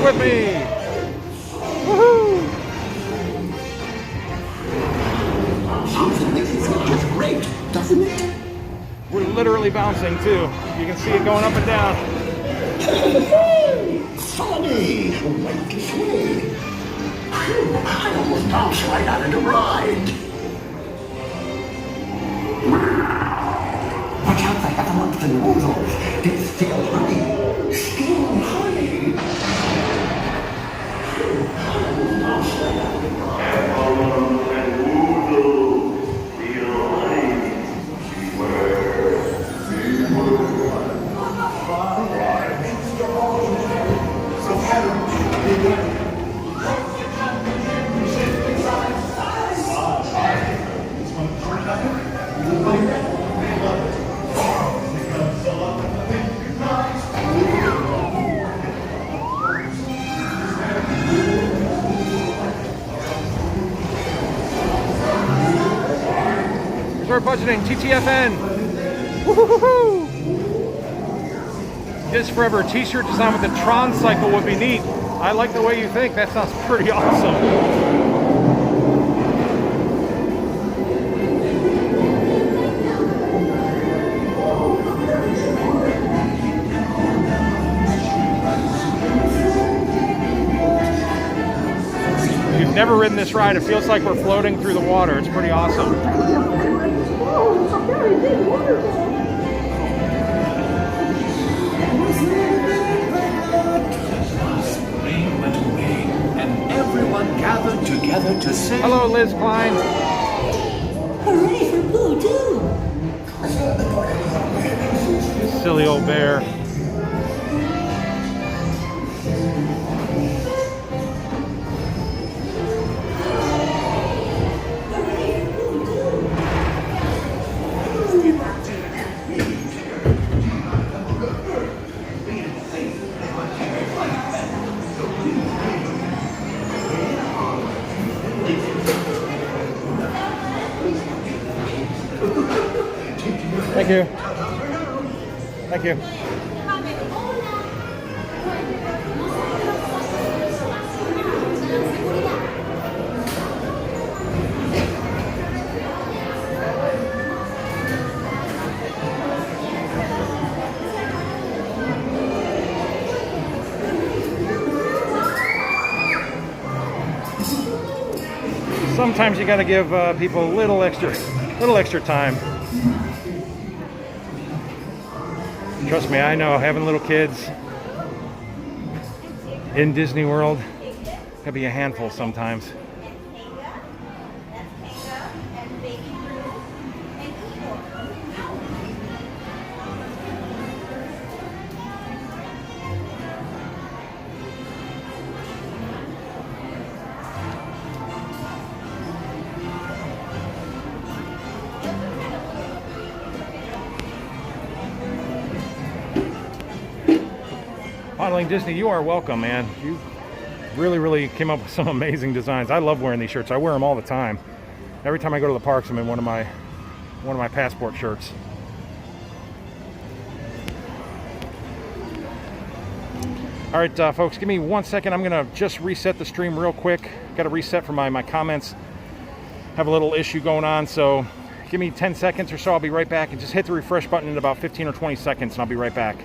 with me. Woohoo! Something makes it feel just great, doesn't it? We're literally bouncing too. You can see it going up and down. Funny, right this way. Phew, I almost bounced right out of the ride. Watch out for hemlock and noodles. It's still honey. Still honey. We're budgeting TTFN. Woo-hoo-hoo-hoo. This Forever t-shirt design with the Tron cycle would be neat. I like the way you think. That sounds pretty awesome. If you've never ridden this ride, it feels like we're floating through the water. It's pretty awesome. Oh, it's a very big waterfall. Rain went away, and everyone gathered together to say, Hello, Liz Klein. Hooray for Pooh, too. Silly old bear. Thank you. Thank you. Sometimes you got to give people a little extra time. Trust me, I know, having little kids in Disney World can be a handful sometimes. Modeling Disney, you are welcome, man. You really came up with some amazing designs. I love wearing these shirts. I wear them all the time. Every time I go to the parks, I'm in one of my passport shirts. All right, folks, give me 1 second. I'm gonna just reset the stream real quick. Got to reset for my comments. Have a little issue going on, so give me 10 seconds or so. I'll be right back, and just hit the refresh button in about 15 or 20 seconds, and I'll be right back.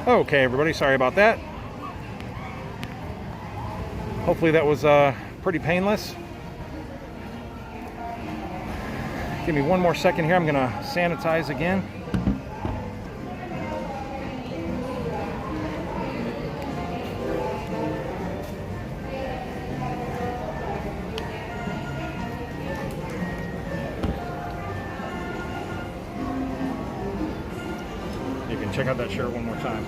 Okay, everybody, sorry about that. Hopefully that was pretty painless. Give me 1 more second here. I'm gonna sanitize again. Check out that shirt one more time.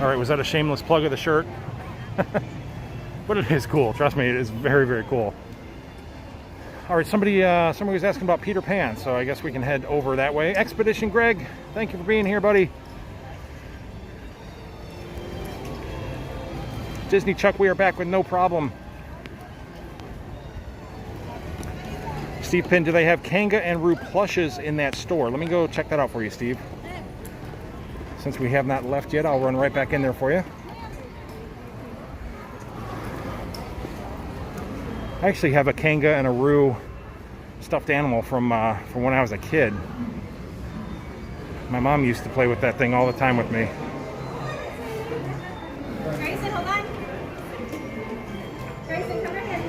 All right, was that a shameless plug of the shirt? But it is cool. Trust me, it is very, very cool. All right, somebody was asking about Peter Pan, so I guess we can head over that way. Expedition Greg, thank you for being here, buddy. Disney Chuck, we are back with no problem. Steve Pin, do they have Kanga and Roo plushes in that store? Let me go check that out for you, Steve. Since we have not left yet, I'll run right back in there for you. I actually have a Kanga and a Roo stuffed animal from when I was a kid. My mom used to play with that thing all the time with me. Grayson, hold on. Grayson, come right here.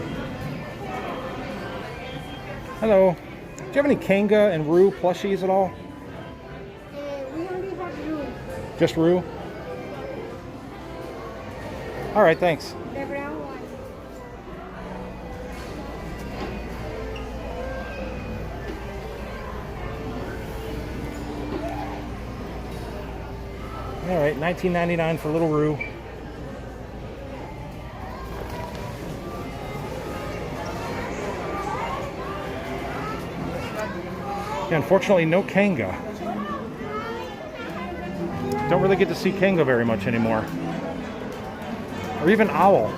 Hello. Do you have any Kanga and Roo plushies at all? We only have Roo. Just Roo? All right, thanks. The brown one. All right, $19.99 for little Roo. Yeah, unfortunately, no Kanga. Don't really get to see Kanga very much anymore. Or even Owl.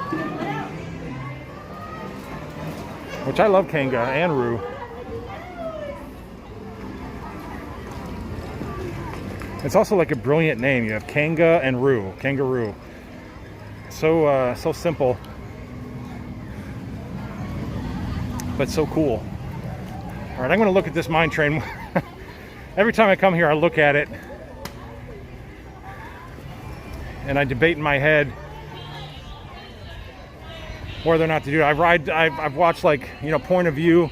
Which I love Kanga and Roo. It's also like a brilliant name. You have Kanga and Roo. Kangaroo. So simple. But so cool. All right, I'm going to look at this mine train. Every time I come here, I look at it. And I debate in my head whether or not to do it. I've watched, like, you know, point of view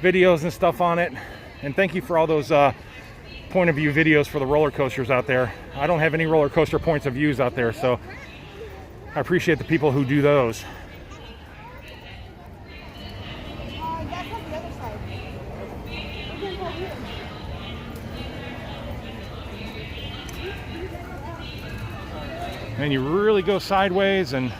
videos and stuff on it. And thank you for all those point of view videos for the roller coasters out there. I don't have any roller coaster points of views out there, so I appreciate the people who do those. That's on the other side. We can go here. And you really go sideways and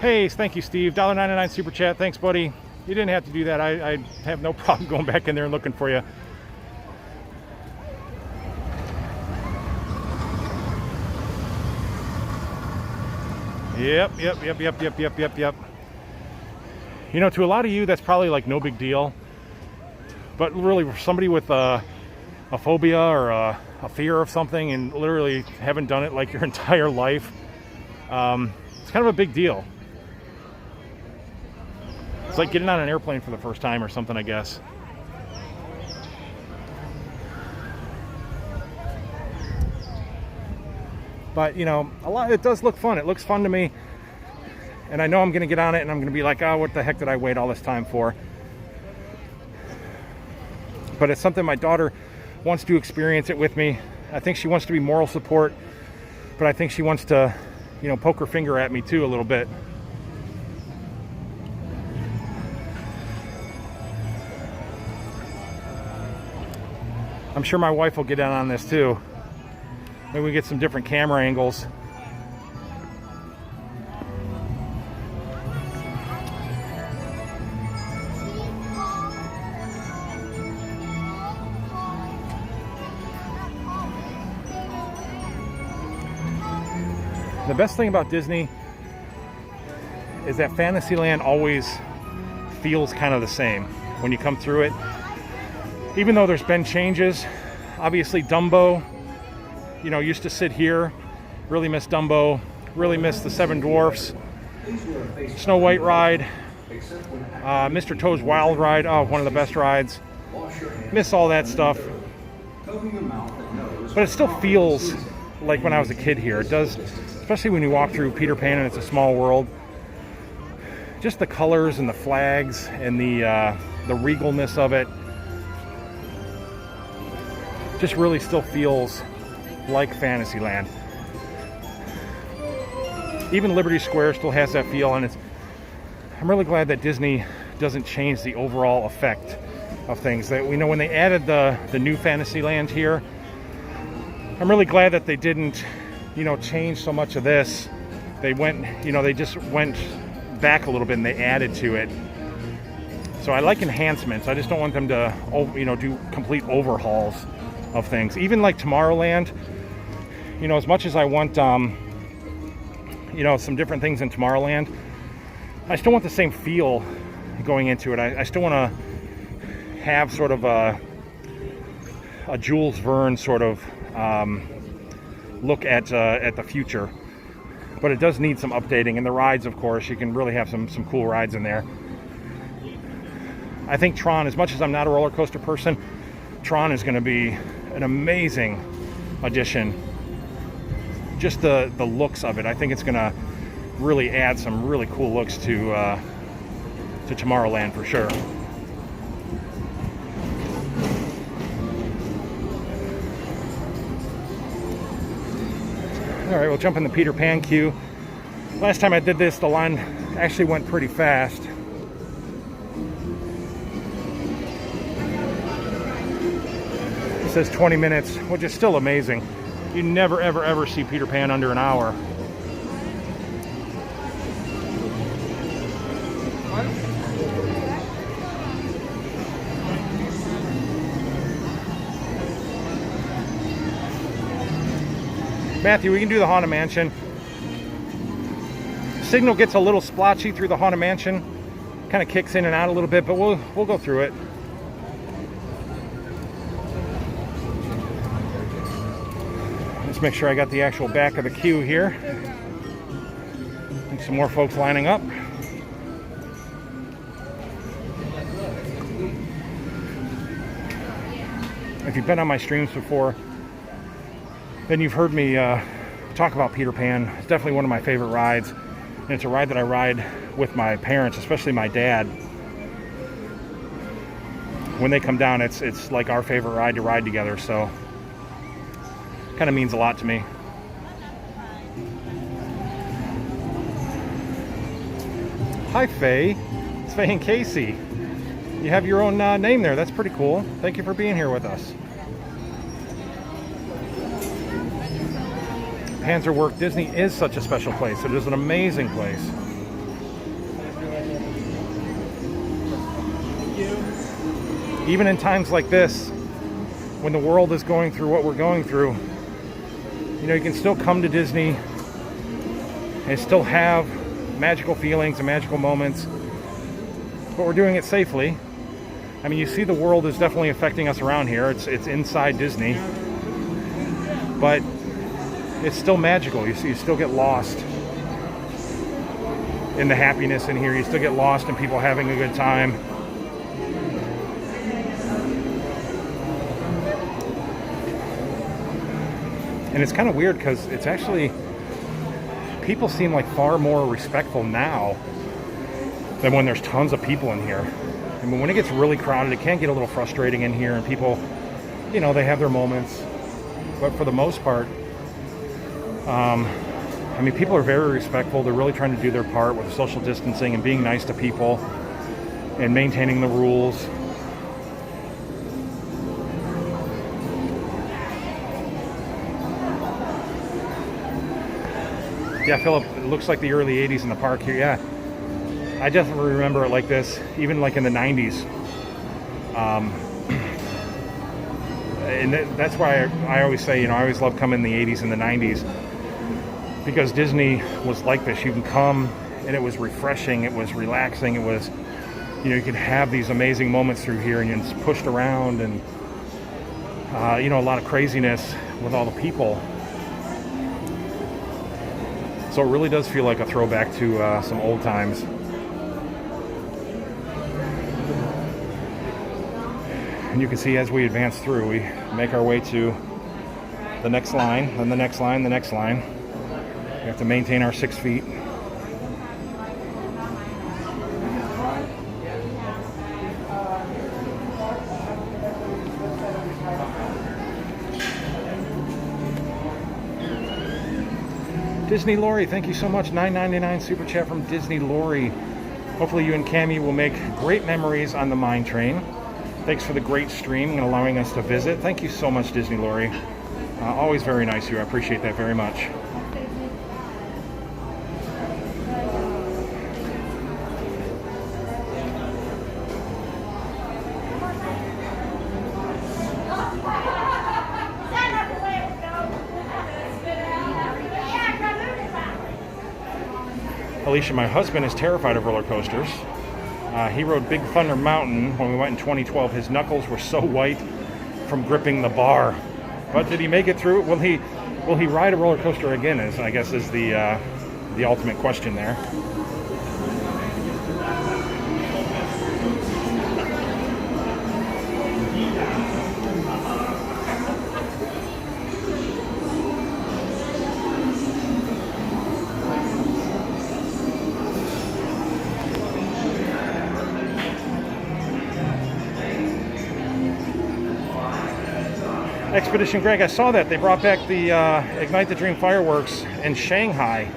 hey, thank you, Steve. $1.99 super chat. Thanks, buddy. You didn't have to do that. I have no problem going back in there and looking for you. Yep. You know, to a lot of you, that's probably like no big deal. But really, for somebody with a phobia or a fear of something and literally haven't done it like your entire life, it's kind of a big deal. It's like getting on an airplane for the first time or something, I guess. But, you know, it does look fun. It looks fun to me. And I know I'm going to get on it and I'm going to be like, oh, what the heck did I wait all this time for? But it's something my daughter wants to experience it with me. I think she wants to be moral support, but I think she wants to, you know, poke her finger at me too a little bit. I'm sure my wife will get in on this too. Maybe we get some different camera angles. The best thing about Disney is that Fantasyland always feels kind of the same when you come through it. Even though there's been changes, obviously Dumbo, you know, used to sit here. Really miss Dumbo. Really miss the Seven Dwarfs. Snow White ride. Mr. Toad's Wild Ride. Oh, one of the best rides. Miss all that stuff. But it still feels like when I was a kid here. It does, especially when you walk through Peter Pan and It's a Small World. Just the colors and the flags and the regalness of it. Just really still feels like Fantasyland. Even Liberty Square still has that feel, and I'm really glad that Disney doesn't change the overall effect of things. That we know when they added the new Fantasyland here, I'm really glad that they didn't, you know, change so much of this. They went, you know, they just went back a little bit and they added to it. So I like enhancements. I just don't want them to, you know, do complete overhauls of things. Even like Tomorrowland, you know, as much as I want, you know, some different things in Tomorrowland, I still want the same feel going into it. I still want to have sort of a Jules Verne sort of look at the future. But it does need some updating. And the rides, of course, you can really have some cool rides in there. I think Tron, as much as I'm not a roller coaster person, Tron is going to be an amazing addition. Just the looks of it, I think it's going to really add some really cool looks to Tomorrowland for sure. All right, we'll jump in the Peter Pan queue. Last time I did this, the line actually went pretty fast. It says 20 minutes, which is still amazing. You never, ever, ever see Peter Pan under an hour. Matthew, we can do the Haunted Mansion. Signal gets a little splotchy through the Haunted Mansion. Kind of kicks in and out a little bit, but we'll go through it. Let's make sure I got the actual back of the queue here. I think some more folks lining up. If you've been on my streams before, then you've heard me talk about Peter Pan. It's definitely one of my favorite rides. And it's a ride that I ride with my parents, especially my dad. When they come down, it's like our favorite ride to ride together, so kind of means a lot to me. Hi, Faye. It's Faye and Casey. You have your own name there. That's pretty cool. Thank you for being here with us. Panzerwerk Disney is such a special place. It is an amazing place. Even in times like this, when the world is going through what we're going through, you know, you can still come to Disney and still have magical feelings and magical moments, but we're doing it safely. I mean, you see the world is definitely affecting us around here. It's inside Disney, but it's still magical. You still get lost in the happiness in here. You still get lost in people having a good time. And it's kind of weird because it's actually, people seem like far more respectful now than when there's tons of people in here. I mean, when it gets really crowded, it can get a little frustrating in here, and people, you know, they have their moments. But for the most part, I mean, people are very respectful. They're really trying to do their part with social distancing and being nice to people and maintaining the rules. Yeah, Philip, it looks like the early 80s in the park here. Yeah, I definitely remember it like this, even like in the 90s. And that's why I always say, you know, I always love coming in the 80s and the 90s, because Disney was like this. You can come and it was refreshing, it was relaxing, it was, you know, you could have these amazing moments through here, and you're just pushed around, and you know, a lot of craziness with all the people. So it really does feel like a throwback to some old times. And you can see as we advance through, we make our way to the next line, then the next line, the next line. We have to maintain our 6 feet. Disney Lori, thank you so much. $9.99 super chat from Disney Lori. Hopefully you and Cammie will make great memories on the mine train. Thanks for the great stream and allowing us to visit. Thank you so much, Disney Lori. Always very nice of you. I appreciate that very much. Alicia, my husband, is terrified of roller coasters. He rode Big Thunder Mountain when we went in 2012. His knuckles were so white from gripping the bar. But did he make it through? Will he ride a roller coaster again? Is the ultimate question there. Expedition Greg, I saw that they brought back the Ignite the Dream fireworks in Shanghai.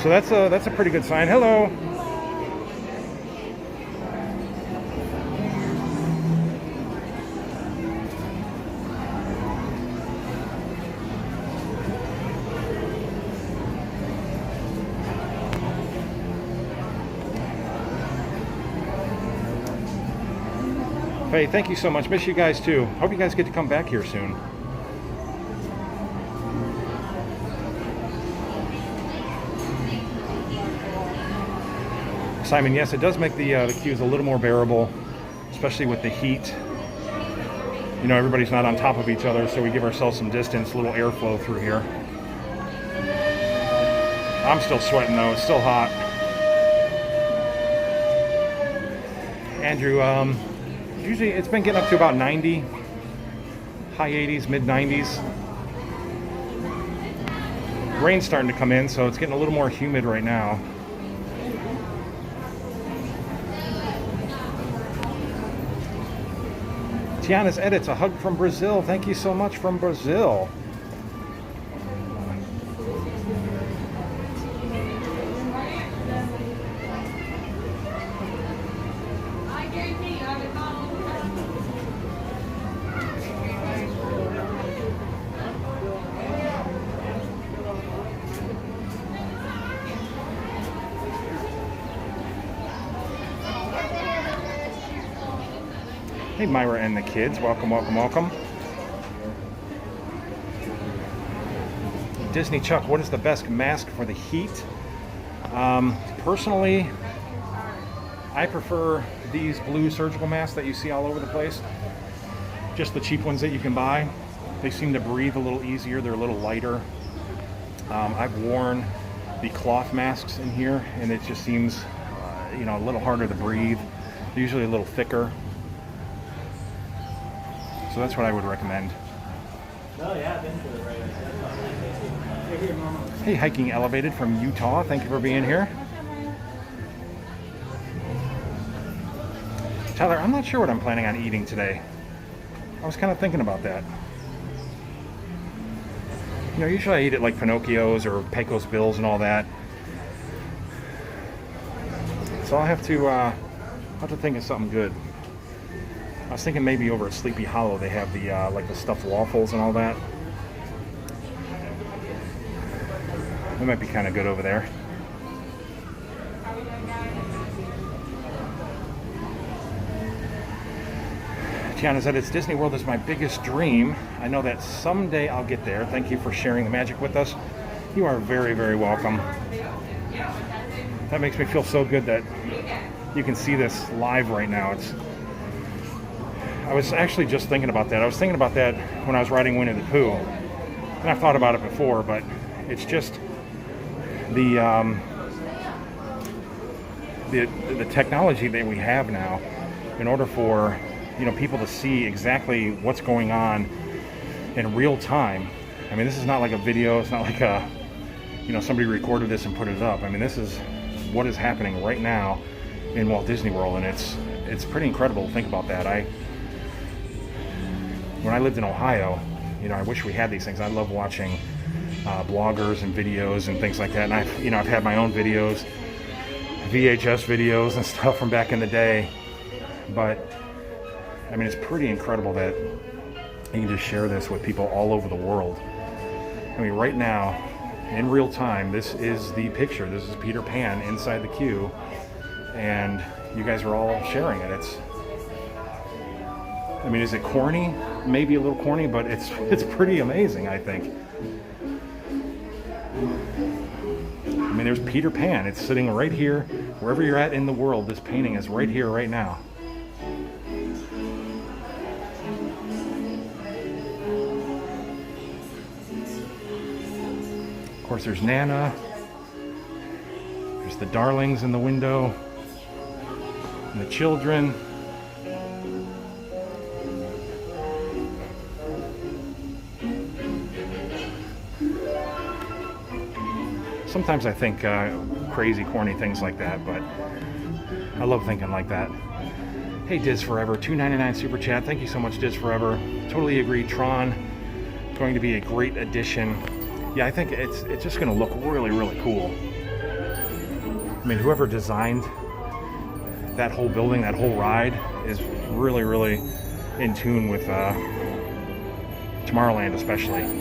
So that's a pretty good sign. Hello. Hey, thank you so much. Miss you guys too. Hope you guys get to come back here soon. Simon, yes, it does make the queues a little more bearable, especially with the heat. You know, everybody's not on top of each other, so we give ourselves some distance, a little airflow through here. I'm still sweating though, it's still hot. Andrew, usually it's been getting up to about 90, high 80s, mid 90s. Rain's starting to come in, so it's getting a little more humid right now. Tiana's Edits, a hug from Brazil. Thank you so much from Brazil. Hey, Myra and the kids. Welcome, welcome, welcome. Disney Chuck, what is the best mask for the heat? Personally, I prefer these blue surgical masks that you see all over the place. Just the cheap ones that you can buy. They seem to breathe a little easier. They're a little lighter. I've worn the cloth masks in here, and it just seems, you know, a little harder to breathe. They're usually a little thicker. So that's what I would recommend. Oh yeah, I've been to it right. Hey, Hiking Elevated from Utah. Thank you for being here. Tyler, I'm not sure what I'm planning on eating today. I was kind of thinking about that. You know, usually I eat at like Pinocchio's or Pecos Bill's and all that. So I'll have to think of something good. I was thinking maybe over at Sleepy Hollow they have the like the stuffed waffles and all that. That might be kind of good over there. Tiana said, it's Disney World is my biggest dream. I know that someday I'll get there. Thank you for sharing the magic with us. You are very, very welcome. That makes me feel so good that you can see this live right now. I was actually just thinking about that. I was thinking about that when I was riding Winnie the Pooh. And I've thought about it before, but it's just the technology that we have now in order for, you know, people to see exactly what's going on in real time. I mean, this is not like a video. It's not like a, you know, somebody recorded this and put it up. I mean, this is what is happening right now in Walt Disney World, and it's pretty incredible to think about that. When I lived in Ohio, you know, I wish we had these things. I love watching bloggers and videos and things like that. And I've had my own videos, VHS videos and stuff from back in the day. but I mean, it's pretty incredible that you can just share this with people all over the world. I mean, right now, in real time, this is the picture. This is Peter Pan inside the queue, and you guys are all sharing it. I mean, is it corny? Maybe a little corny, but it's pretty amazing, I think. I mean, there's Peter Pan. It's sitting right here. Wherever you're at in the world, this painting is right here, right now. Of course, there's Nana. There's the darlings in the window. And the children. Sometimes I think crazy, corny things like that, but I love thinking like that. Hey, Diz Forever, $2.99 super chat. Thank you so much, Diz Forever. Totally agree. Tron, going to be a great addition. Yeah, I think it's just going to look really, really cool. I mean, whoever designed that whole building, that whole ride, is really, really in tune with Tomorrowland, especially.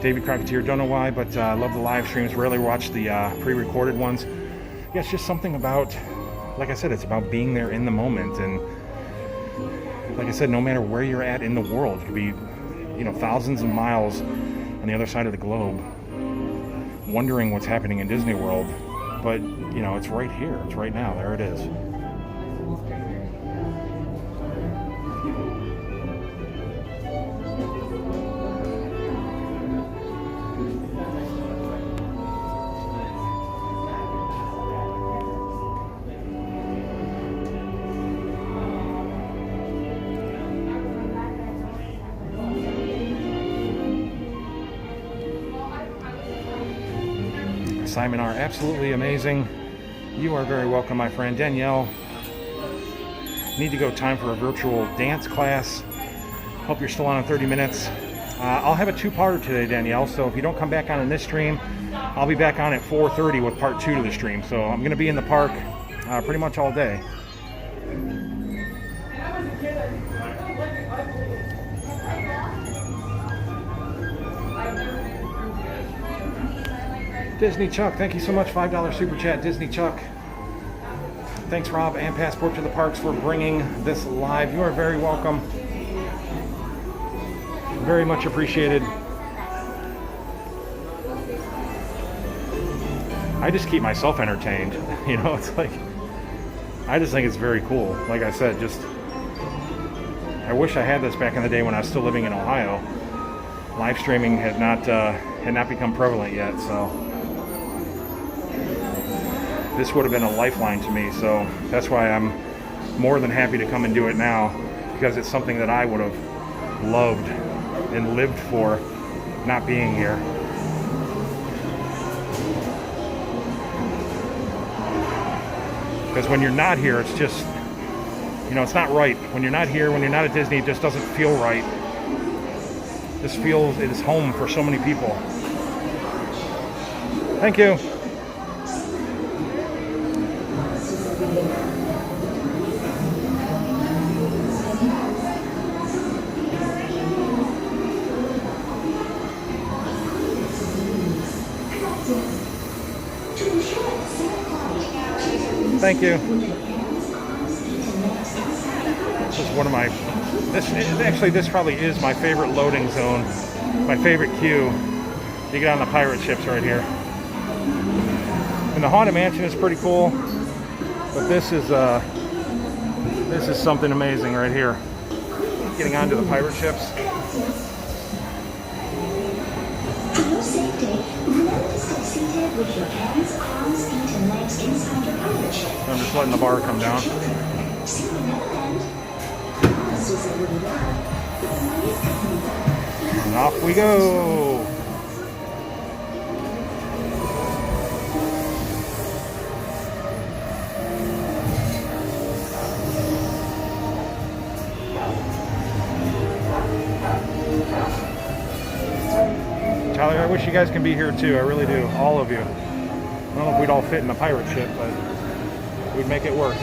David Crocketeer, don't know why, but love the live streams. Rarely watch the pre-recorded ones. Yeah, it's just something about, like I said, it's about being there in the moment. And like I said, no matter where you're at in the world, it could be, thousands of miles on the other side of the globe, wondering what's happening in Disney World. But, it's right here. It's right now. There it is. Simon R, absolutely amazing. You are very welcome, my friend. Danielle, need to go, time for a virtual dance class. Hope you're still on in 30 minutes. I'll have a two-parter today, Danielle, so if you don't come back on in this stream, I'll be back on at 4:30 with part 2 to the stream. So I'm going to be in the park pretty much all day. Disney Chuck, thank you so much. $5 super chat, Disney Chuck. Thanks, Rob and Passport to the Parks, for bringing this live. You are very welcome. Very much appreciated. I just keep myself entertained. It's like, I just think it's very cool. Like I said, I wish I had this back in the day when I was still living in Ohio. Live streaming had not become prevalent yet, so this would have been a lifeline to me. So that's why I'm more than happy to come and do it now, because it's something that I would have loved and lived for, not being here. Because when you're not here, it's just, it's not right. When you're not here, when you're not at Disney, it just doesn't feel right. This feels, it is home for so many people. Thank you. Thank you. This is one of my, this probably is my favorite loading zone, my favorite queue. You get on the pirate ships right here. And the Haunted Mansion is pretty cool, but this is something amazing right here. Getting onto the pirate ships. For your safety, remember to stay seated with your hands, arms, feet, and legs inside your pirate ship. I'm just letting the bar come down. And off we go. Tyler, wish you guys can be here too. I really do. All of you. I don't know if we'd all fit in a pirate ship, but we'd make it work.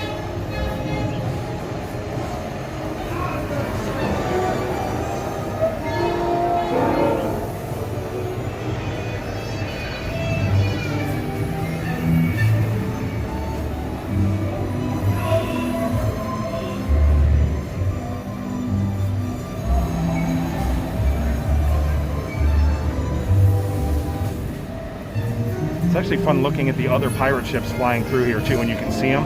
It's actually fun looking at the other pirate ships flying through here too when you can see them.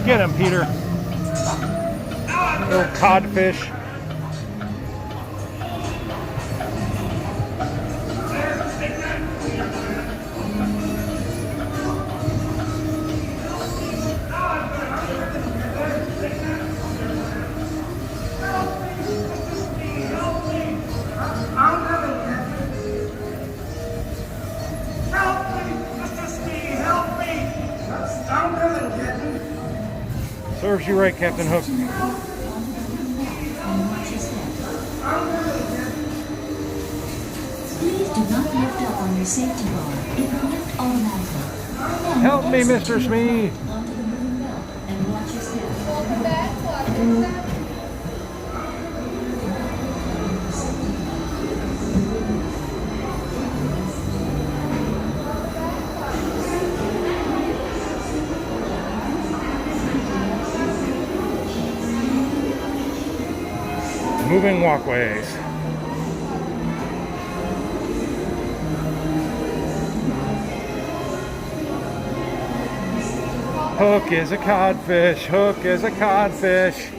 Get him, Peter. Little codfish. Serves you right, Captain Hook. Please do not lift up on your safety bar. It will lift automatically. Help me, Mr. Smee. Onto the moving belt and watch your step. Welcome back. Welcome back. Moving walkways. Hook is a codfish. Hook is a codfish.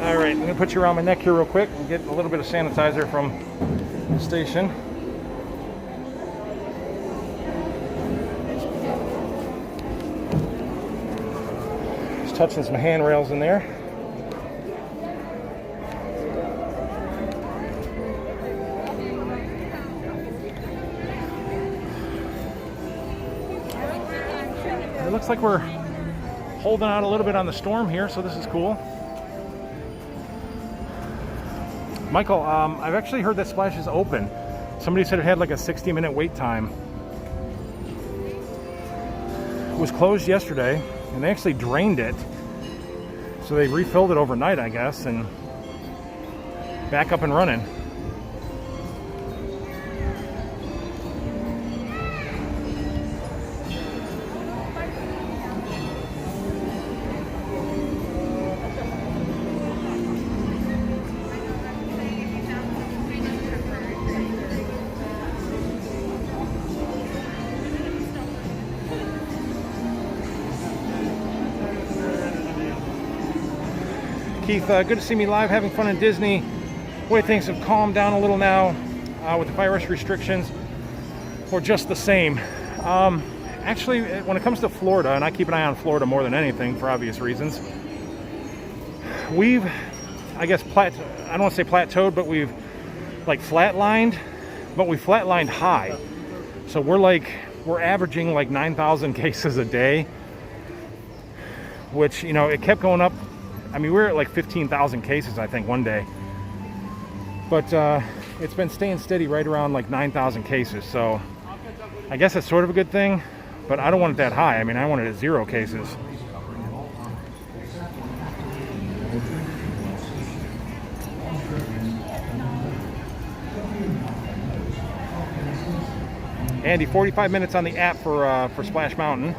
All right, I'm gonna put you around my neck here real quick and get a little bit of sanitizer from the station. Touching some handrails in there. It looks like we're holding out a little bit on the storm here, so this is cool. Michael, I've actually heard that Splash is open. Somebody said it had like a 60-minute wait time. It was closed yesterday, and they actually drained it. So they refilled it overnight, I guess, and back up and running. Keith, good to see me live, having fun in Disney. Boy, things have calmed down a little now with the virus restrictions, or just the same. Actually, when it comes to Florida, and I keep an eye on Florida more than anything for obvious reasons, we've, I guess, I don't want to say plateaued, but we've like flatlined, but we flatlined high. So we're averaging like 9,000 cases a day, which, you know, it kept going up I mean, we were at like 15,000 cases, I think, one day. But it's been staying steady right around like 9,000 cases. So I guess that's sort of a good thing, but I don't want it that high. I mean, I want it at 0 cases. Andy, 45 minutes on the app for Splash Mountain.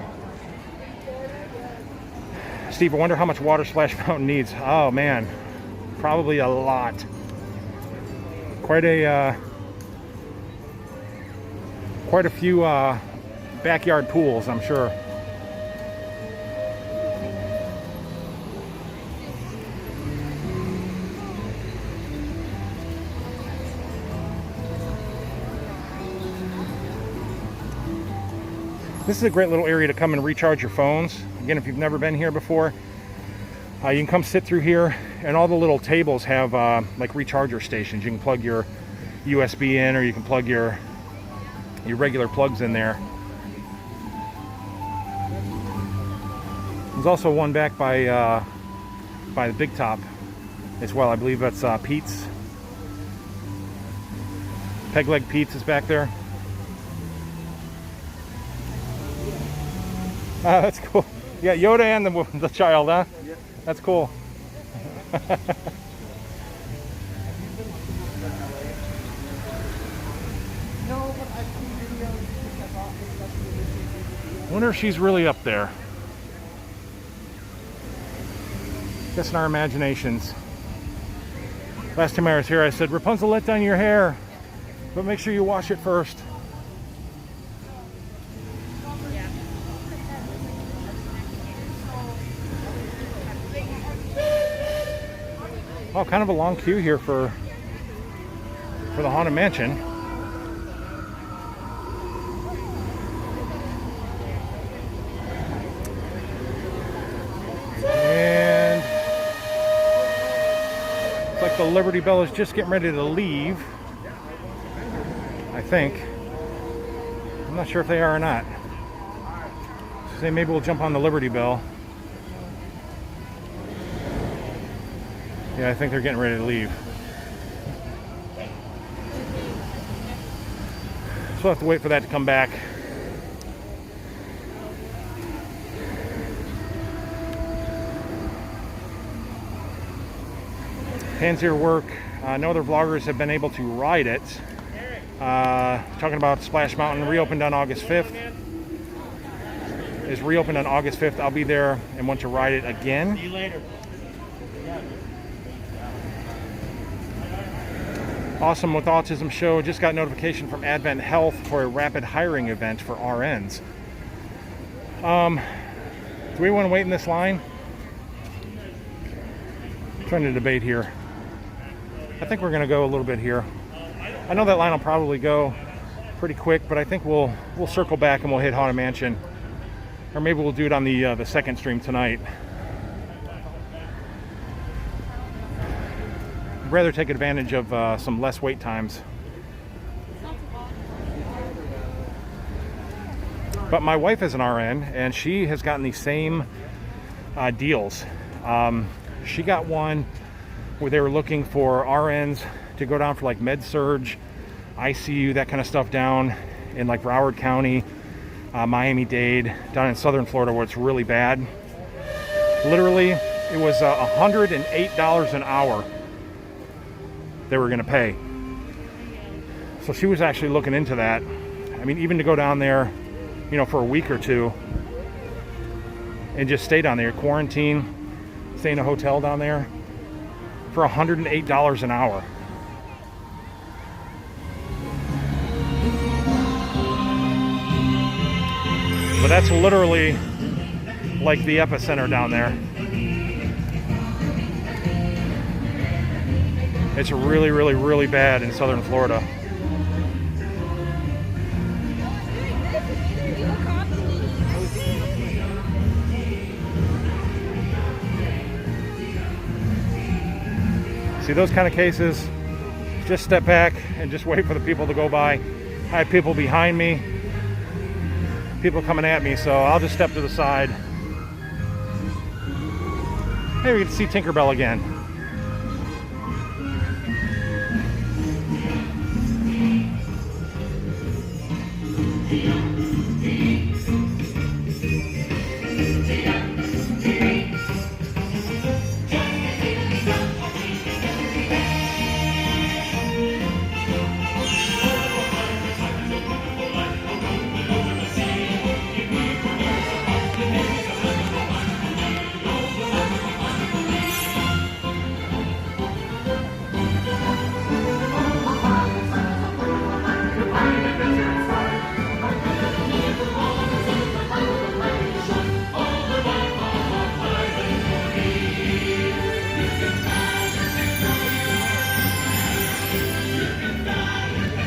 Steve, I wonder how much water Splash Mountain needs. Oh man, probably a lot. Quite a few backyard pools, I'm sure. This is a great little area to come and recharge your phones. Again, if you've never been here before, you can come sit through here, and all the little tables have like recharger stations. You can plug your USB in, or you can plug your regular plugs in there. There's also one back by the Big Top as well. I believe that's Pete's. Peg Leg Pete's is back there. That's cool. Yeah, Yoda and the child, huh? Yeah. That's cool. Wonder if she's really up there. Just in our imaginations. Last time I was here, I said, Rapunzel, let down your hair, but make sure you wash it first. Oh, kind of a long queue here for the Haunted Mansion. And it's like the Liberty Bell is just getting ready to leave, I think. I'm not sure if they are or not. So maybe we'll jump on the Liberty Bell. Yeah, I think they're getting ready to leave. So we'll have to wait for that to come back. Hands-here work. No other vloggers have been able to ride it. Talking about Splash Mountain, reopened on August 5th. Is reopened on August 5th. I'll be there and want to ride it again. See you later. Awesome with Autism show. Just got notification from Advent Health for a rapid hiring event for RNs. Do we want to wait in this line? I'm trying to debate here. I think we're going to go a little bit here. I know that line will probably go pretty quick, but I think we'll circle back and we'll hit Haunted Mansion, or maybe we'll do it on the second stream tonight. I'd rather take advantage of some less wait times. But my wife is an RN, and she has gotten the same deals. She got one where they were looking for RNs to go down for like med surge, ICU, that kind of stuff down in like Broward County, Miami-Dade, down in southern Florida where it's really bad. Literally, it was $108 an hour they were going to pay. So she was actually looking into that. I mean, even to go down there, you know, for a week or two and just stay down there, quarantine, stay in a hotel down there for $108 an hour. But that's literally like the epicenter down there. It's really, really, really bad in southern Florida. See, those kind of cases, just step back and just wait for the people to go by. I have people behind me, people coming at me, so I'll just step to the side. Hey, we get to see Tinkerbell again.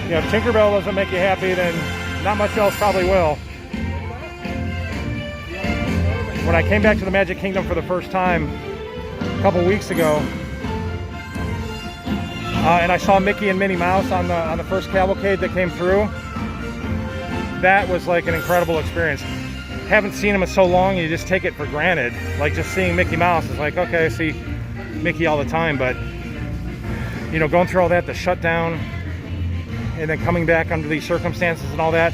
Yeah, if Tinkerbell doesn't make you happy, then not much else probably will. When I came back to the Magic Kingdom for the first time a couple weeks ago, and I saw Mickey and Minnie Mouse on the first cavalcade that came through, that was like an incredible experience. Haven't seen them in so long, you just take it for granted. Like just seeing Mickey Mouse is like, okay, I see Mickey all the time, but you know, going through all that, the shutdown, and then coming back under these circumstances and all that,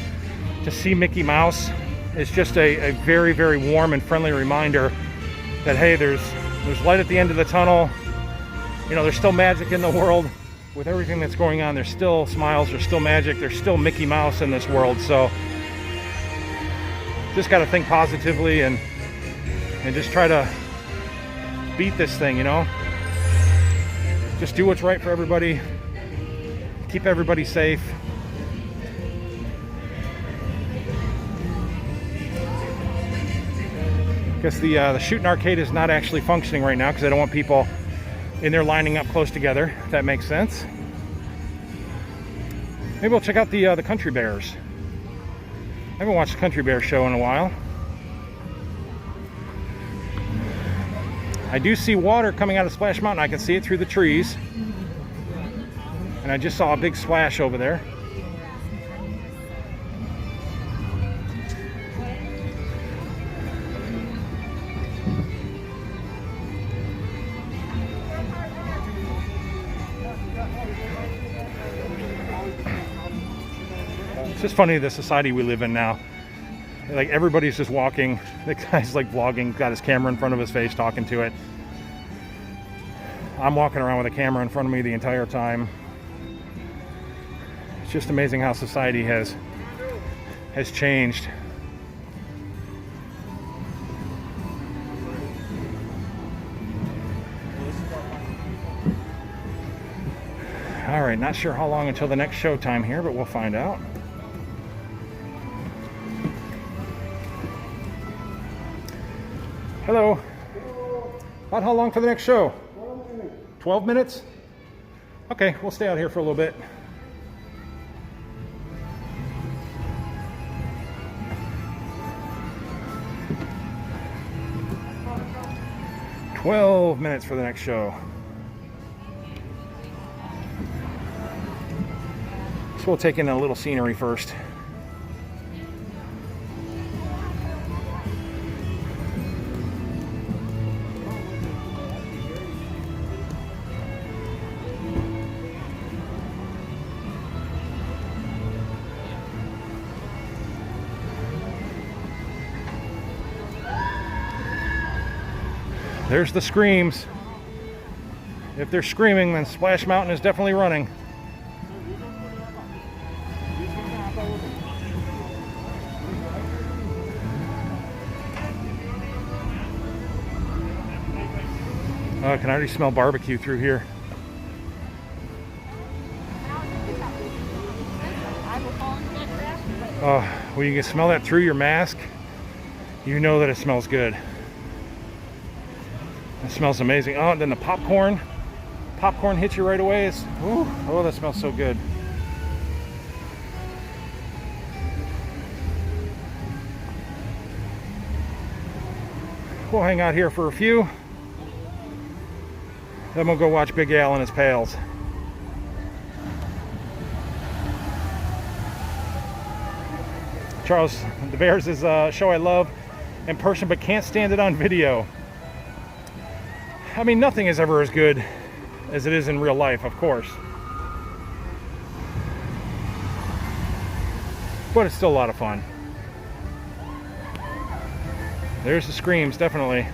to see Mickey Mouse is just a very, very warm and friendly reminder that, hey, there's light at the end of the tunnel. You know, there's still magic in the world. With everything that's going on, there's still smiles, there's still magic, there's still Mickey Mouse in this world. So just got to think positively and just try to beat this thing, you know. Just do what's right for everybody. Keep everybody safe. I guess the shooting arcade is not actually functioning right now because I don't want people in there lining up close together, if that makes sense. Maybe we'll check out the Country Bears. I haven't watched the Country Bear show in a while. I do see water coming out of Splash Mountain. I can see it through the trees. And I just saw a big splash over there. It's just funny the society we live in now. Like everybody's just walking. The guy's like vlogging, got his camera in front of his face, talking to it. I'm walking around with a camera in front of me the entire time. It's just amazing how society has changed. All right, not sure how long until the next showtime here, but we'll find out. Hello. About how long for the next show? 12 minutes? Okay, we'll stay out here for a little bit. "12 minutes for the next show." So we'll take in a little scenery first. There's the screams. If they're screaming, then Splash Mountain is definitely running. Oh, I can already smell barbecue through here. Oh, when you can smell that through your mask, you know that it smells good. It smells amazing. Oh, and then the popcorn. Popcorn hits you right away. It's, ooh, oh, that smells so good. We'll hang out here for a few. Then we'll go watch Big Al and his pals. Charles, the Bears is a show I love in person but can't stand it on video. I mean, nothing is ever as good as it is in real life, of course. But it's still a lot of fun. There's the screams, definitely.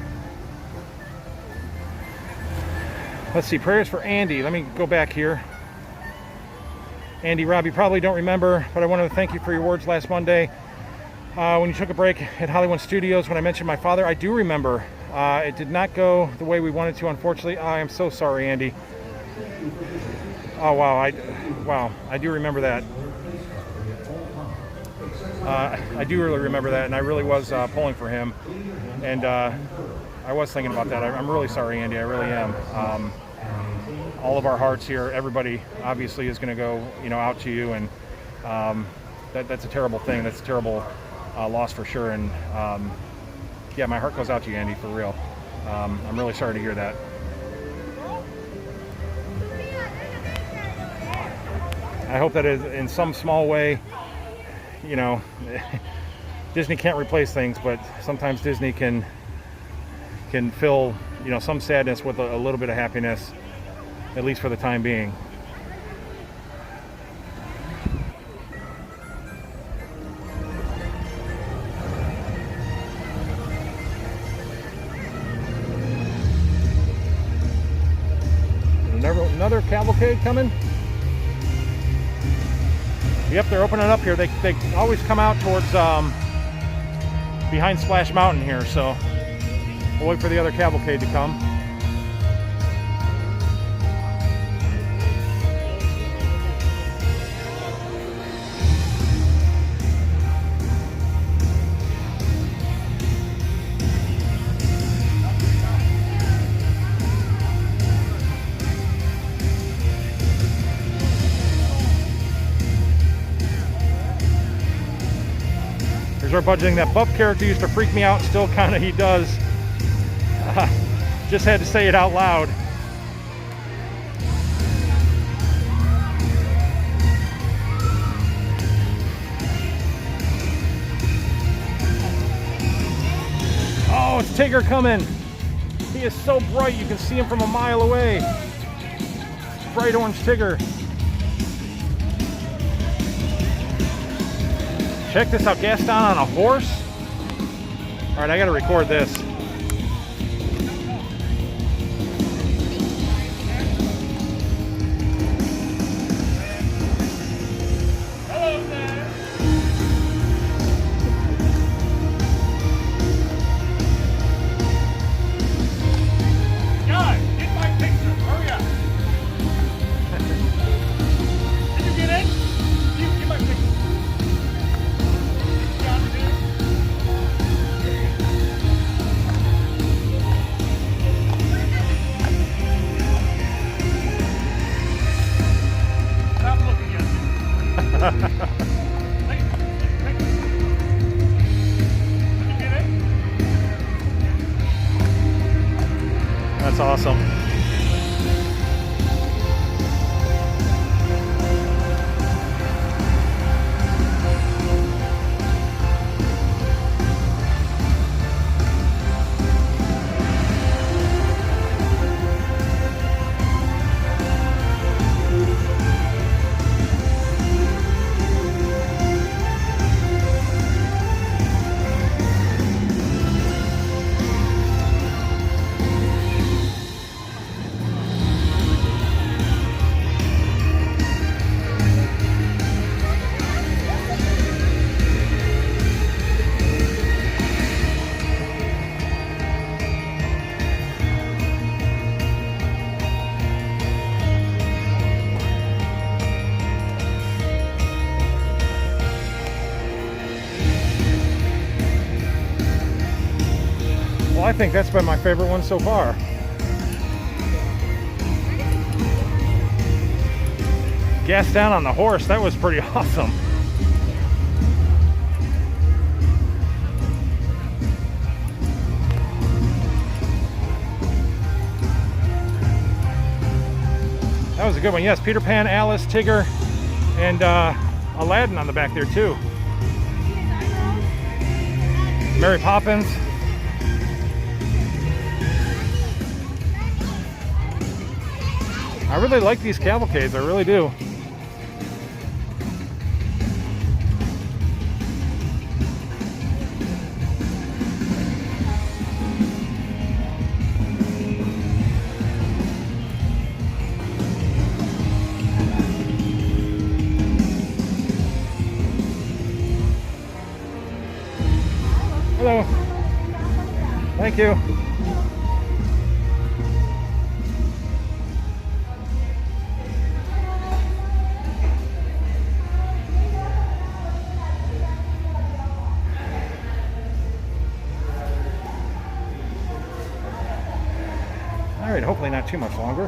Let's see, prayers for Andy. Let me go back here. Andy, Rob, you probably don't remember, but I wanted to thank you for your words last Monday when you took a break at Hollywood Studios when I mentioned my father. I do remember. It did not go the way we wanted to, unfortunately. I am so sorry, Andy. Oh, wow. I do remember that. I do really remember that, and I really was pulling for him. And I was thinking about that. I'm really sorry, Andy. I really am. All of our hearts here, everybody obviously is going to go, out to you, and that's a terrible thing. That's a terrible loss for sure. And yeah, my heart goes out to you, Andy, for real. I'm really sorry to hear that. I hope that in some small way, Disney can't replace things, but sometimes Disney can fill, some sadness with a little bit of happiness, at least for the time being. Another cavalcade coming. Yep, they're opening up here. They always come out towards behind Splash Mountain here, so we'll wait for the other cavalcade to come. Our budgeting. That buff character used to freak me out, still kind of he does. Just had to say it out loud. Oh, it's Tigger coming. He is so bright, you can see him from a mile away. Bright orange Tigger. Check this out, Gaston on a horse. All right, I gotta record this. Hello there. Guys, get my picture, hurry up. Did you get it? You get my picture. That's awesome. Well, I think that's been my favorite one so far. Gaston on the horse, that was pretty awesome. That was a good one. Yes, Peter Pan, Alice, Tigger, and Aladdin on the back there too. Mary Poppins. I really like these cavalcades, I really do. Hello. Thank you. All right, hopefully not too much longer.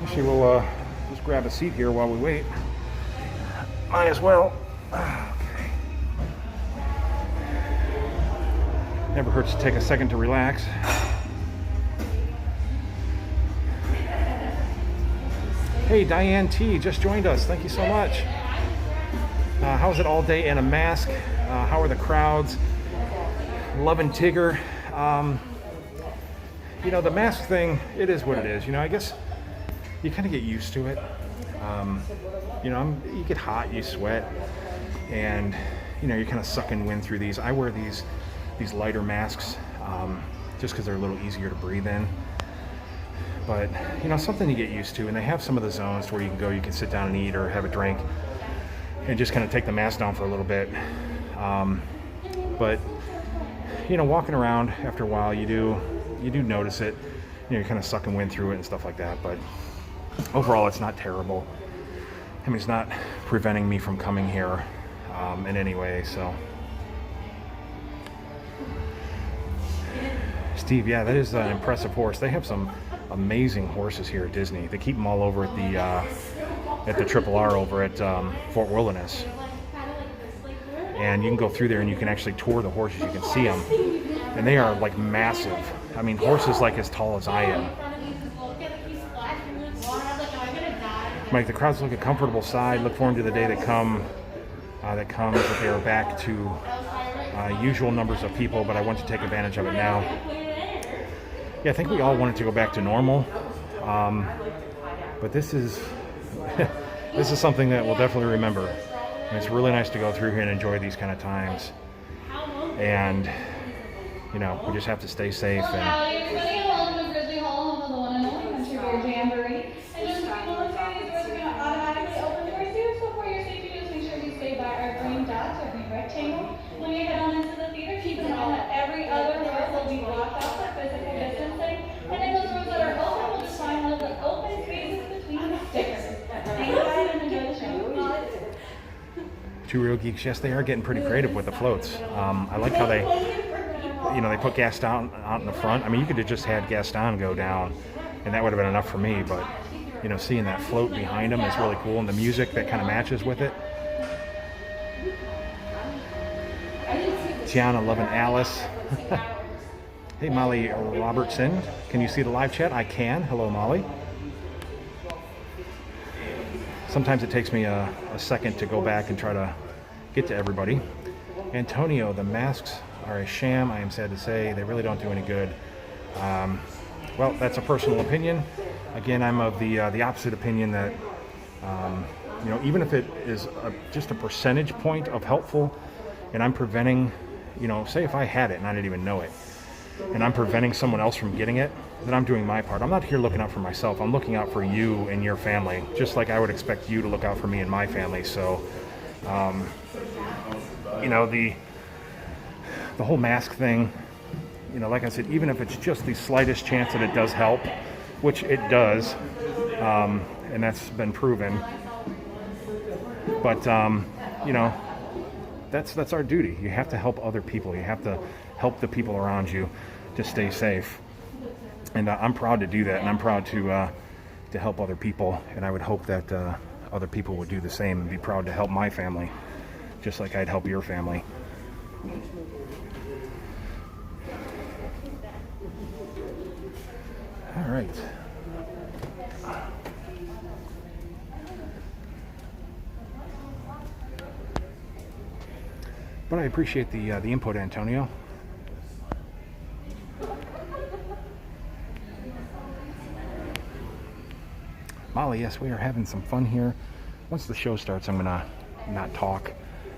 Actually, we'll just grab a seat here while we wait. Might as well. Never hurts to take a second to relax. Hey, Diane T just joined us. Thank you so much. How's it all day in a mask? How are the crowds? Loving Tigger. You know, the mask thing, it is what it is. You know, I guess you kind of get used to it. You know, you get hot, you sweat, and you know, you're kind of sucking wind through these. I wear these lighter masks just because they're a little easier to breathe in. But you know, something you get used to, and they have some of the zones where you can go, you can sit down and eat or have a drink and just kind of take the mask down for a little bit. But you know, walking around after a while, you do notice it. You know, you're kind of sucking wind through it and stuff like that. But overall, it's not terrible. I mean, it's not preventing me from coming here in any way. So, Steve, yeah, that is an impressive horse. They have some amazing horses here at Disney. They keep them all over at the Triple R over at Fort Wilderness. And you can go through there and you can actually tour the horses. You can see them. And they are like massive. I mean, horses like as tall as I am. Make the crowds look a comfortable side. Look forward to the day that comes that they are back to usual numbers of people, but I want to take advantage of it now. Yeah, I think we all want it to go back to normal. But this is this is something that we'll definitely remember. And it's really nice to go through here and enjoy these kind of times. And you know, we just have to stay safe. When you head on into the theater, keep in mind that every other row will be blocked off for physical distancing. And in those rows that are open, we'll just find one of the open spaces between the stickers. Hang tight and enjoy the show. Two Real Geeks, yes, they are getting pretty creative with the floats. I like how they put Gaston out in the front. I mean, you could have just had Gaston go down, and that would have been enough for me. But you know, seeing that float behind him is really cool, and the music that kind of matches with it. Tiana loving Alice. Hey, Molly Robertson, can you see the live chat? I can. Hello, Molly. Sometimes it takes me a second to go back and try to get to everybody. Antonio, the masks are a sham. I am sad to say they really don't do any good. Well, that's a personal opinion. Again, I'm of the opposite opinion that you know, even if it is just a percentage point of helpful, and I'm preventing, you know, say if I had it and I didn't even know it, and I'm preventing someone else from getting it, then I'm doing my part. I'm not here looking out for myself. I'm looking out for you and your family, just like I would expect you to look out for me and my family. So, you know, the whole mask thing, you know, like I said, even if it's just the slightest chance that it does help, which it does, and that's been proven, but, you know, that's our duty. You have to help other people. You have to help the people around you to stay safe. And I'm proud to do that, and I'm proud to help other people. And I would hope that other people would do the same and be proud to help my family, just like I'd help your family. All right. But I appreciate the input, Antonio. Holly. Yes, we are having some fun here. Once the show starts, I'm gonna not talk,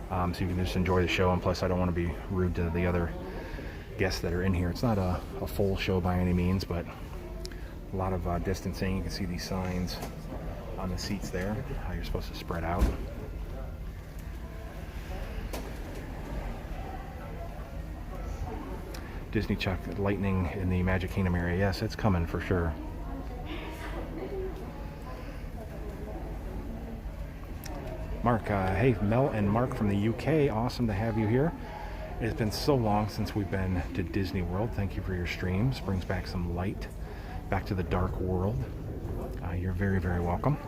so you can just enjoy the show. And plus, I don't want to be rude to the other guests that are in here. It's not a full show by any means, but a lot of distancing. You can see these signs on the seats there, how you're supposed to spread out. Disney Chuck Lightning in the Magic Kingdom area. Yes, it's coming for sure. Mark, hey, Mel and Mark from the UK. Awesome to have you here. It's been so long since we've been to Disney World. Thank you for your streams. Brings back some light back to the dark world. You're very, very welcome.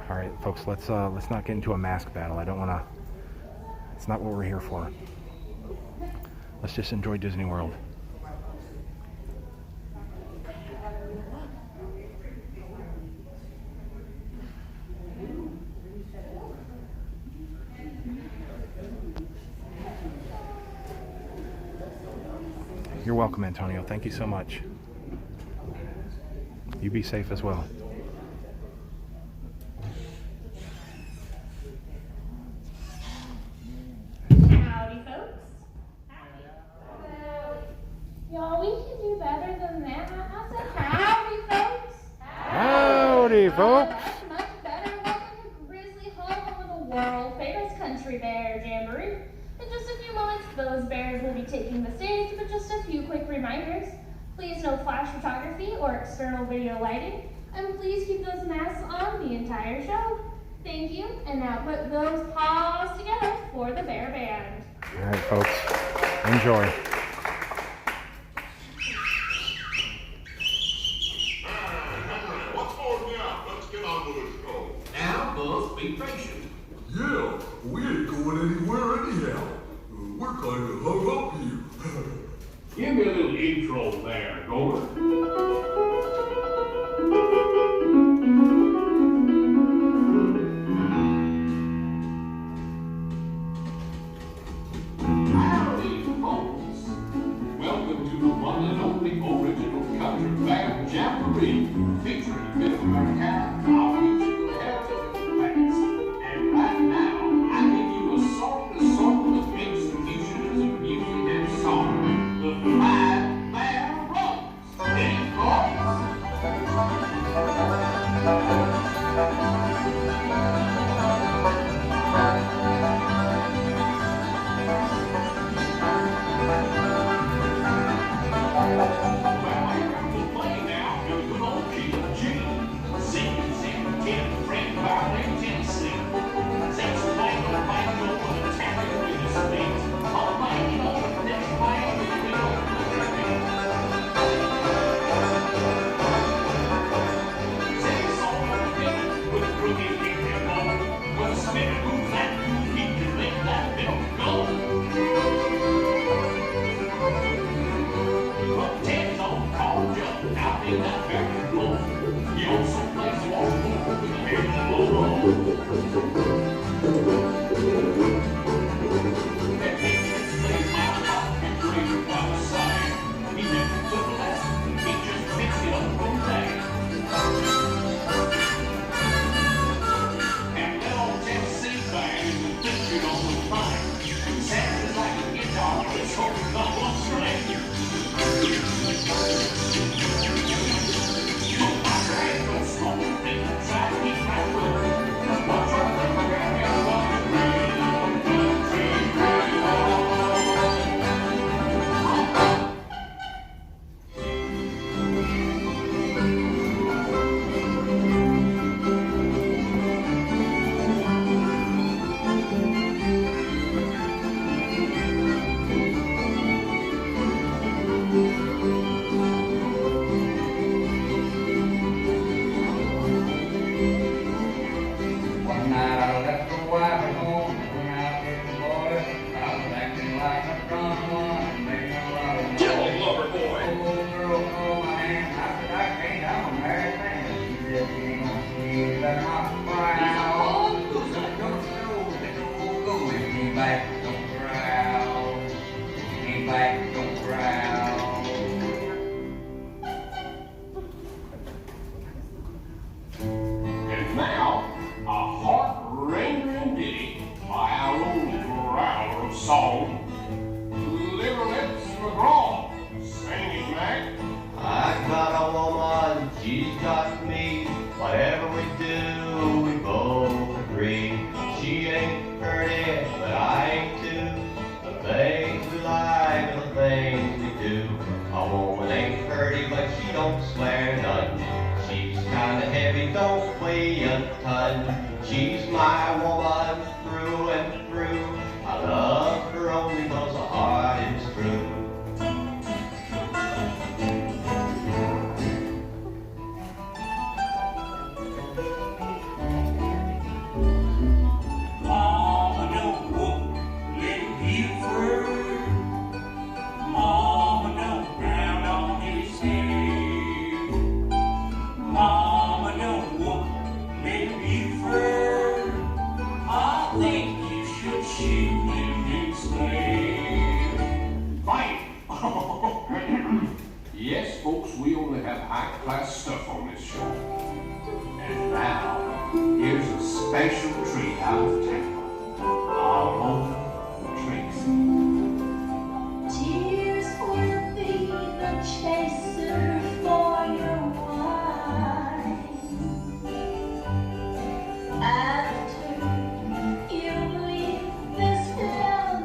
All right, folks, let's not get into a mask battle. I don't want to. It's not what we're here for. Let's just enjoy Disney World. You're welcome, Antonio. Thank you so much. You be safe as well. Howdy, folks. Y'all, we can do better than that. I said howdy, folks. Howdy, folks. That's much better. Welcome to Grizzly home of the world-famous Country Bear Jamboree. In just a few moments, those bears will be taking the stage, but just a few quick reminders. Please no flash photography or external video lighting, and please keep those masks on the entire show. Thank you, and now put those paws together for the Bear Band. All right, folks, enjoy. What's for now? Let's get on with the show. Now, Buzz, be patient. Yeah, we ain't going anywhere anyhow. We're kind of hung up here. Give me a little intro there, Gordon. Howdy, folks. Welcome to the one and only original Country Bear Jamboree, featuring Middle America, our musical heritage of the past. And right now, I give you a of institutions of music and song, the Five Bear Runs. Any thoughts? Well, here comes the play now, and good old King Gene. back, don't growl. Came back, don't growl. And now, a heart-rending ditty by our own growler of song, Liverlips McGraw. Sing it, Mac. I got a woman, she's got me. Whatever we do, we both agree. She ain't pretty, but I ain't too. The things we like are the things we do. A woman ain't pretty, but she don't swear none. She's kinda heavy, don't weigh a ton. She's my woman through and through. I love her only 'cause her heart is true. Mama don't whoop little Buford. Mama don't pound on his head. Mama don't whoop little Buford. I think you should shoot him instead. Fight! Yes, folks, we only have high-class stuff on this show. And now, here's a special treat out of Tampa. Our own Tracy. Tears will be the chaser for your wine. After you leave this love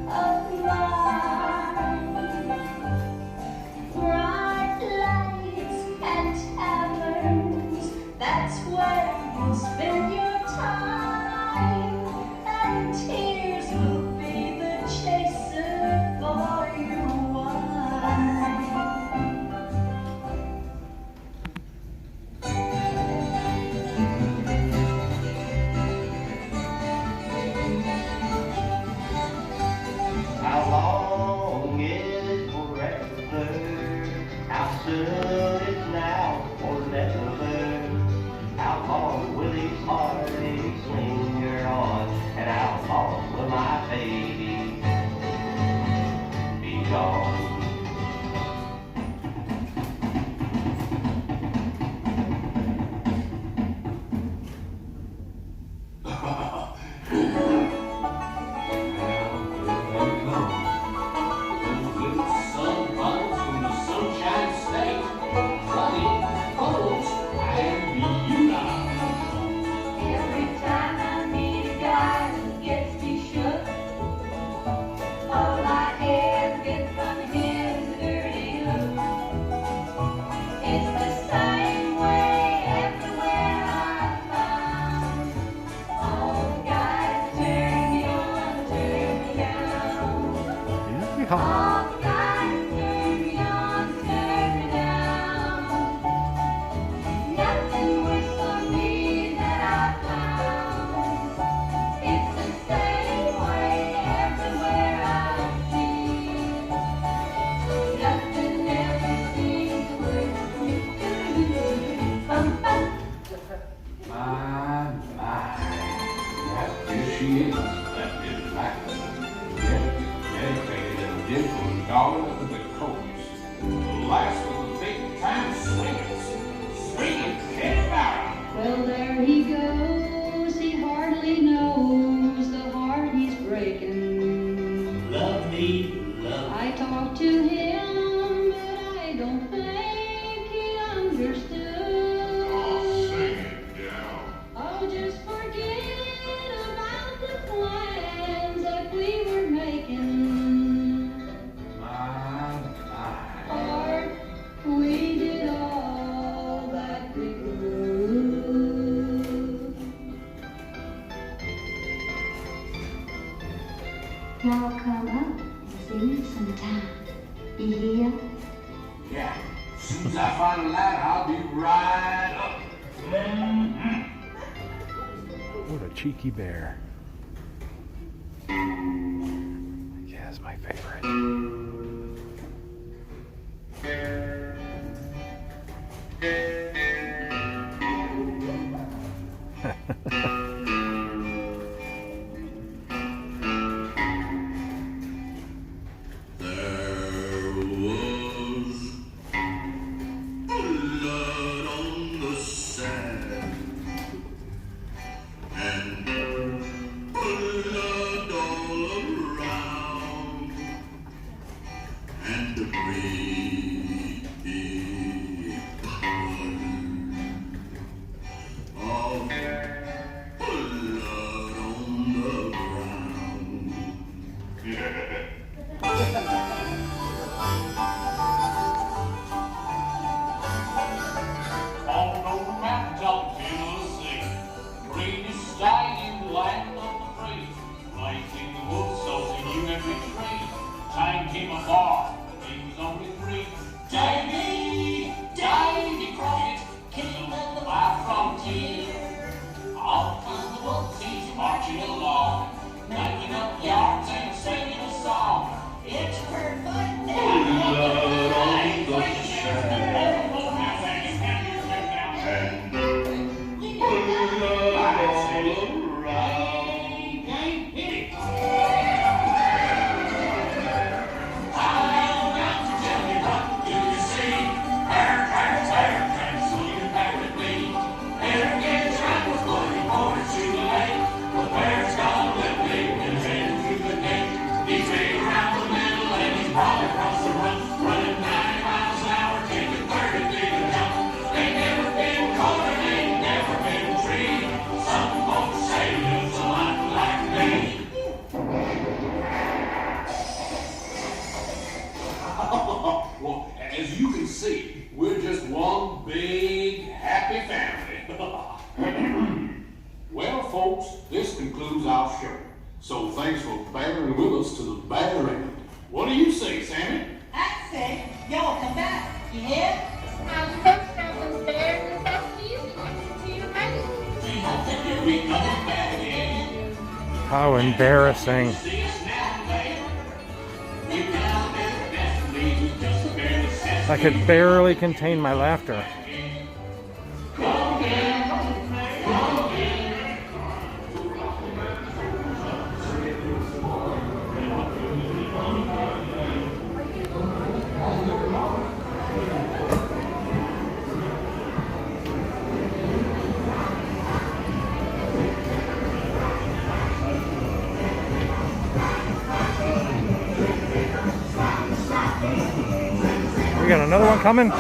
of mine, bright lights and taverns, that's where you'll spend your time. And tears will be the chaser for your wine. How long is forever? How soon is now or never? How long will these heartaches linger on? And how long will my baby be gone? Sunbuns from the Sunshine State, Funny, Bubbles, and Beulah. Every time I meet a guy who gets me shook, all I ever get from him is a dirty look. It's the same way everywhere I'm found. All the guys turn me on, turn me down. All the guys turn me on, turn me down. Nothing works for me that I found. It's the same way everywhere I see. Nothing ever seems to work for me. Bum, bum. My, here she is. That is back. Dedicated and gentle and darling of the coast. The last of the big time swingers. Swinging Ted Barra. Well, there he goes, he hardly knows the heart he's breaking. Love me, love I talked to him, but I don't think he understood. Sing it down. Oh, just forget about the plans that we were making. Or we did all that we could. Now come up and see me sometime. You hear? Yeah. As soon as I find a ladder, I'll be right up. What a cheeky bear. Yeah, it's my favorite. staggering with us to the bear end. What do you say, Sammy? I say, y'all come back. You hear? I'm so stubborn, bear. That's easy. To your face. I think you'll be coming back again. How embarrassing. See us now, babe. We found their destiny was just barely set. I could barely contain my laughter. We got another one coming.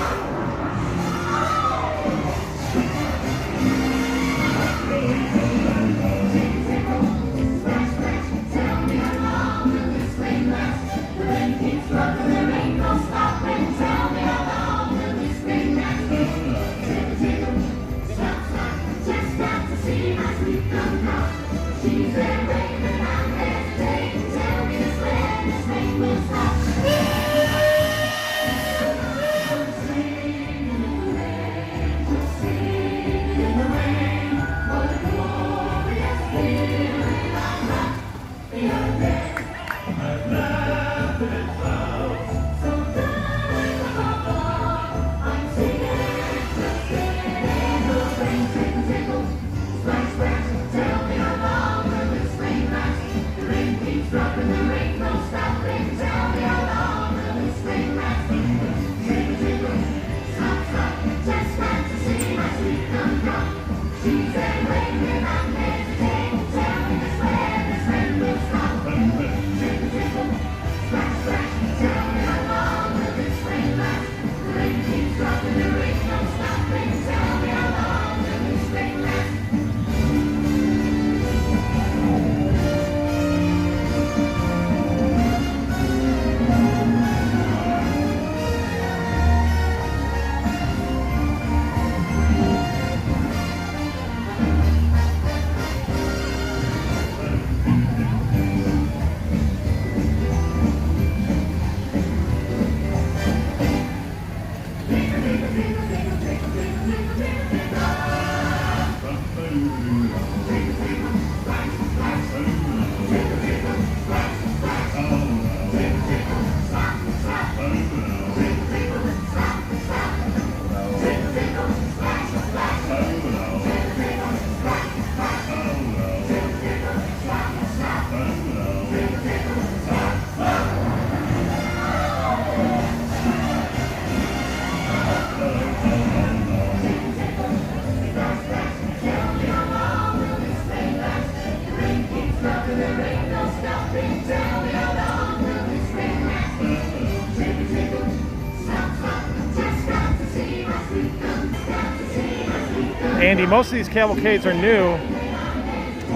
Andy, most of these cavalcades are new.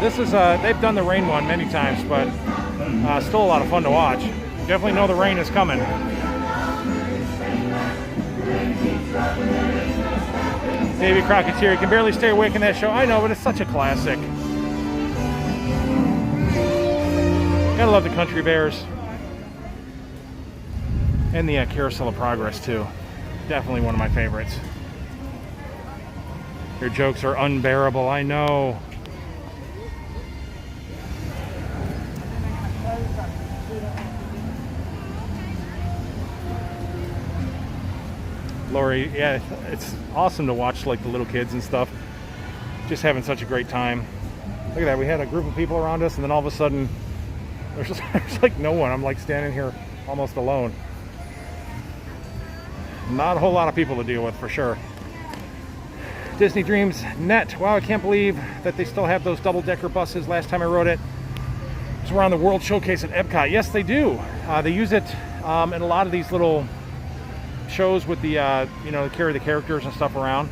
This is they've done the rain one many times, but still a lot of fun to watch. Definitely know the rain is coming. Davy Crocketeer, you can barely stay awake in that show. I know, but it's such a classic. Gotta love the Country Bears. And the Carousel of Progress, too. Definitely one of my favorites. Your jokes are unbearable, I know. Lori, yeah, it's awesome to watch like the little kids and stuff. Just having such a great time. Look at that, we had a group of people around us and then all of a sudden there's like no one. I'm like standing here almost alone. Not a whole lot of people to deal with for sure. Disney Dreams Net. Wow, I can't believe that they still have those double-decker buses. Last time I rode it was around the World Showcase at Epcot. Yes, they do. They use it in a lot of these little shows with the, you know, carry the characters and stuff around.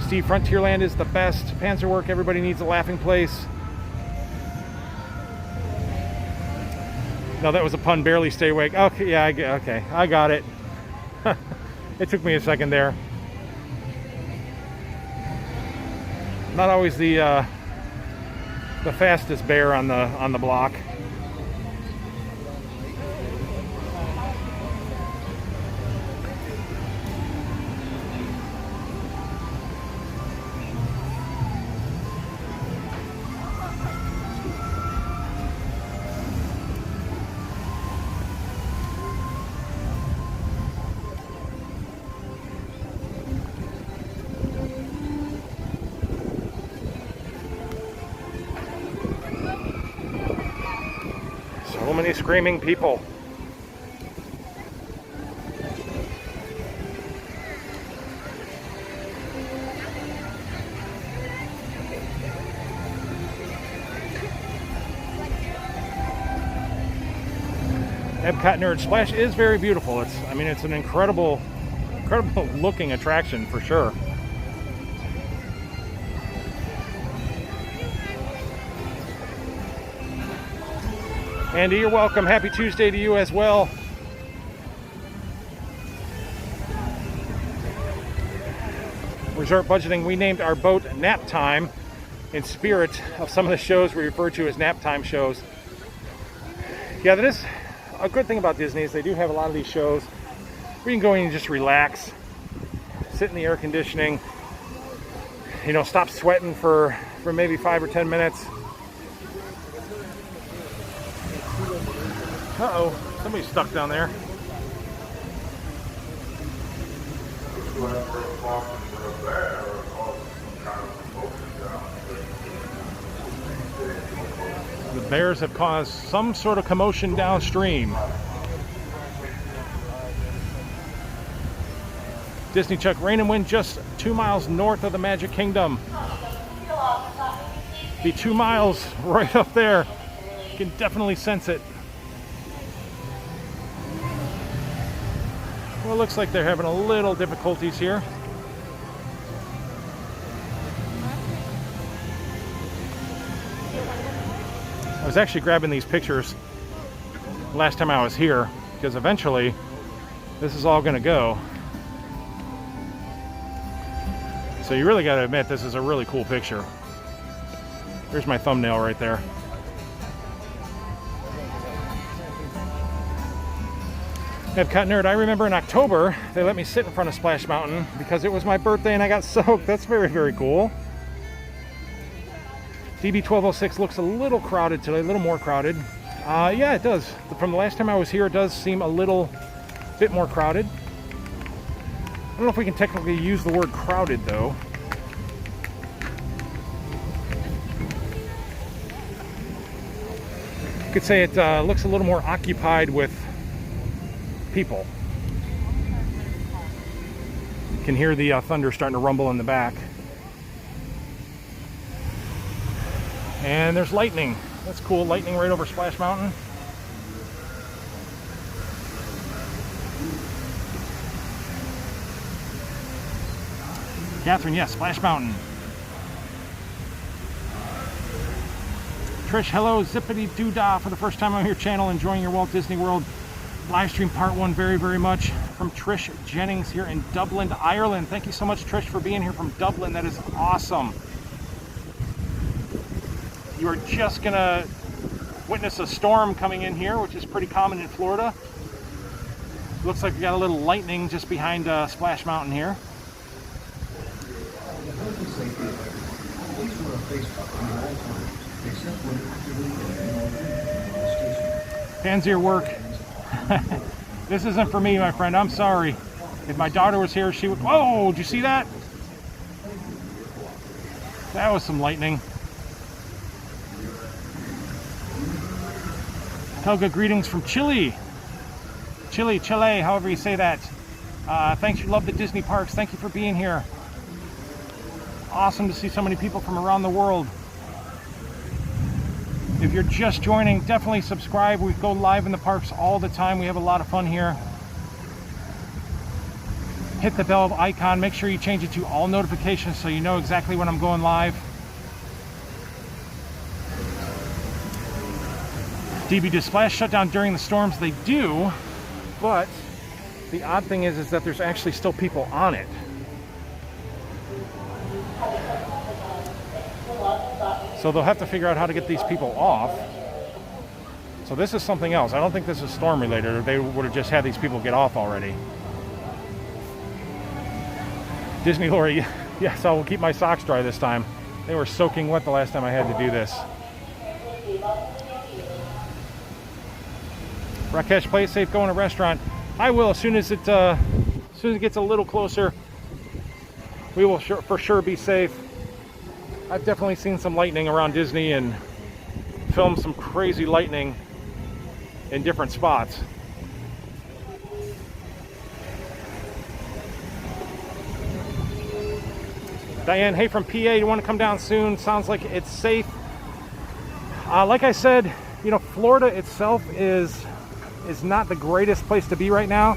Steve, Frontierland is the best. Panzerwerk, everybody needs a laughing place. No, that was a pun. Barely stay awake. Okay, yeah, okay, I got it. It took me a second there. Not always the the fastest bear on the block. So many screaming people. Epcot Nerd Splash is very beautiful. It's an incredible looking attraction for sure. Andy, you're welcome. Happy Tuesday to you as well. Resort Budgeting, we named our boat Nap Time in spirit of some of the shows we refer to as nap time shows. Yeah, that is a good thing about Disney is they do have a lot of these shows where you can go in and just relax, sit in the air conditioning, you know, stop sweating for maybe 5 or 10 minutes. Uh-oh, somebody's stuck down there. The bears have caused some sort of commotion downstream. Disney Chuck, rain and wind just 2 miles north of the Magic Kingdom. Be 2 miles right up there. You can definitely sense it. Well, it looks like they're having a little difficulties here. I was actually grabbing these pictures last time I was here because eventually this is all going to go. So you really got to admit this is a really cool picture. There's my thumbnail right there. Epcot Nerd, I remember in October they let me sit in front of Splash Mountain because it was my birthday and I got soaked. That's very, very cool. DB1206 looks a little crowded today, a little more crowded. Yeah, it does. From the last time I was here, it does seem a little bit more crowded. I don't know if we can technically use the word crowded though. You could say it looks a little more occupied with people. You can hear the thunder starting to rumble in the back. And there's lightning. That's cool. Lightning right over Splash Mountain. Catherine, yes, Splash Mountain. Trish, hello, zippity doo-dah for the first time on your channel, enjoying your Walt Disney World live stream part 1 very, very much. From Trish Jennings here in Dublin, Ireland. Thank you so much, Trish, for being here from Dublin. That is awesome. You are just gonna witness a storm coming in here, which is pretty common in Florida. Looks like we got a little lightning just behind Splash Mountain here. Hands your work. This isn't for me, my friend. I'm sorry. If my daughter was here, she would. Whoa! Did you see that? That was some lightning. Helga, greetings from Chile. Chile, however you say that. Thanks, you love the Disney parks. Thank you for being here. Awesome to see so many people from around the world. If you're just joining, definitely subscribe. We go live in the parks all the time. We have a lot of fun here. Hit the bell icon. Make sure you change it to all notifications so you know exactly when I'm going live. DB, does Splash shut down during the storms? They do, but the odd thing is that there's actually still people on it. So So they'll have to figure out how to get these people off. So this is something else. I don't think this is storm related, or they would have just had these people get off already. Disney Lori, yes, I will keep my socks dry this time. They were soaking wet the last time I had to do this. Rakesh, play it safe, go in a restaurant. I will as soon as it gets a little closer. We will for sure be safe. I've definitely seen some lightning around Disney and filmed some crazy lightning in different spots. Diane, hey from PA, you want to come down soon? Sounds like it's safe. Like I said, you know, Florida itself is not the greatest place to be right now,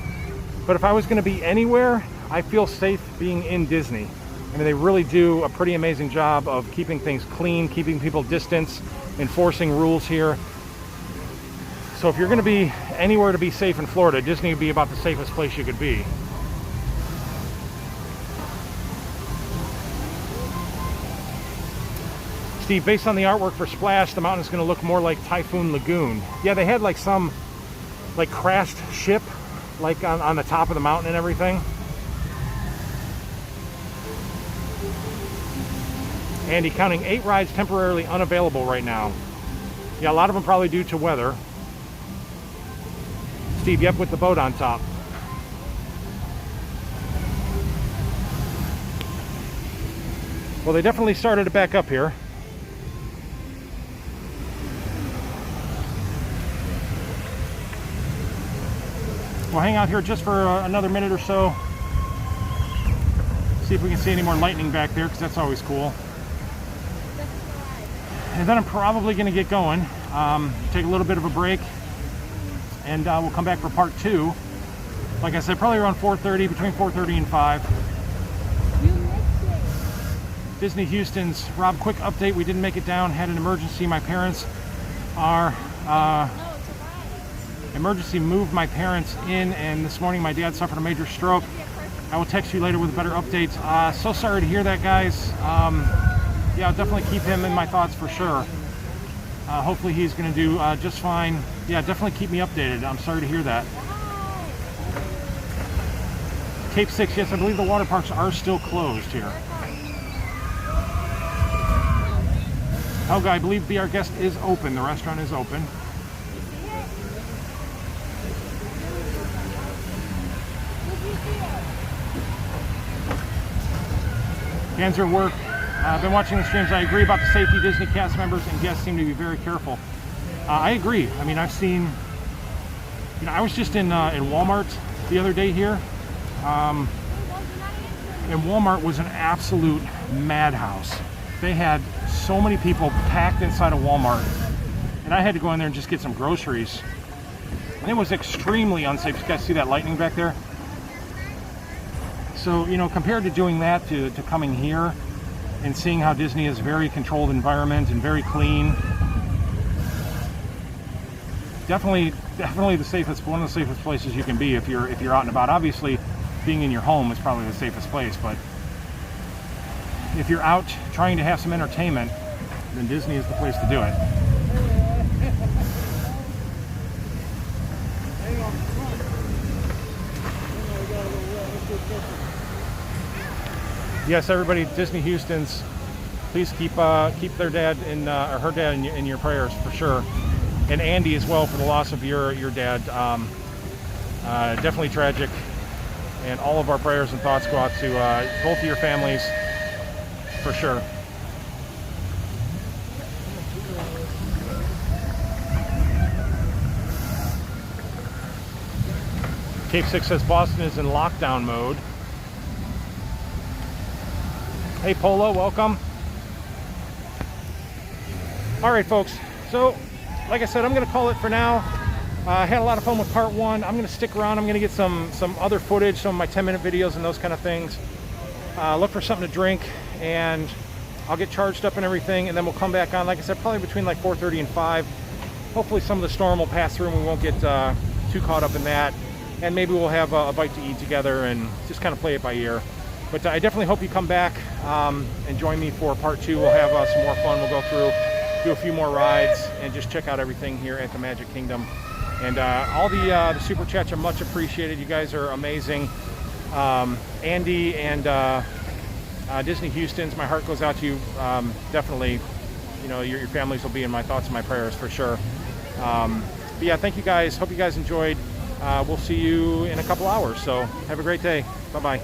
but if I was going to be anywhere, I feel safe being in Disney. I mean, they really do a pretty amazing job of keeping things clean, keeping people distance, enforcing rules here. So if you're going to be anywhere to be safe in Florida, Disney would be about the safest place you could be. Steve, based on the artwork for Splash, the mountain is going to look more like Typhoon Lagoon. Yeah, they had like some like crashed ship like on the top of the mountain and everything. Andy, counting 8 rides temporarily unavailable right now. Yeah, a lot of them probably due to weather. Steve, yep, with the boat on top. Well, they definitely started to back up here. We'll hang out here just for another minute or so. See if we can see any more lightning back there, because that's always cool. And then I'm probably going to get going. Take a little bit of a break, and we'll come back for part 2. Like I said, probably around 4:30, between 4:30 and 5. Disney Houston's Rob, quick update. We didn't make it down, had an emergency. My parents are emergency moved my parents in, and this morning my dad suffered a major stroke. I will text you later with a better update. So sorry to hear that, guys. Yeah, I'll definitely keep him in my thoughts for sure. Hopefully he's going to do just fine. Yeah, definitely keep me updated. I'm sorry to hear that. Cape 6, yes, I believe the water parks are still closed here. Helga, I believe Be Our Guest is open. The restaurant is open. Hands are at work. I've been watching the streams. I agree about the safety. Disney cast members and guests seem to be very careful. I agree. I mean, I've seen, you know, I was just in Walmart the other day here. And Walmart was an absolute madhouse. They had so many people packed inside of Walmart. And I had to go in there and just get some groceries. And it was extremely unsafe. You guys see that lightning back there? So, you know, compared to doing that to coming here and seeing how Disney is a very controlled environment and very clean, definitely the safest, one of the safest places you can be if you're out and about. Obviously, being in your home is probably the safest place, but if you're out trying to have some entertainment, then Disney is the place to do it. Yes, everybody, Disney Houston's, please keep their dad or her dad in your prayers for sure, and Andy as well for the loss of your dad. Definitely tragic, and all of our prayers and thoughts go out to both of your families for sure. Cape 6 says Boston is in lockdown mode. Hey Polo, welcome. All right, folks. So, like I said, I'm going to call it for now. I had a lot of fun with part 1. I'm going to stick around. I'm going to get some other footage, some of my 10-minute videos and those kind of things. Look for something to drink, and I'll get charged up and everything, and then we'll come back on. Like I said, probably between like 4:30 and 5. Hopefully some of the storm will pass through and we won't get too caught up in that. And maybe we'll have a bite to eat together and just kind of play it by ear. But I definitely hope you come back and join me for part 2. We'll have some more fun. We'll go through, do a few more rides, and just check out everything here at the Magic Kingdom. And all the super chats are much appreciated. You guys are amazing. Andy and Disney Houston's, my heart goes out to you. Definitely, you know, your families will be in my thoughts and my prayers for sure. But yeah, thank you guys. Hope you guys enjoyed. We'll see you in a couple hours. So have a great day. Bye-bye.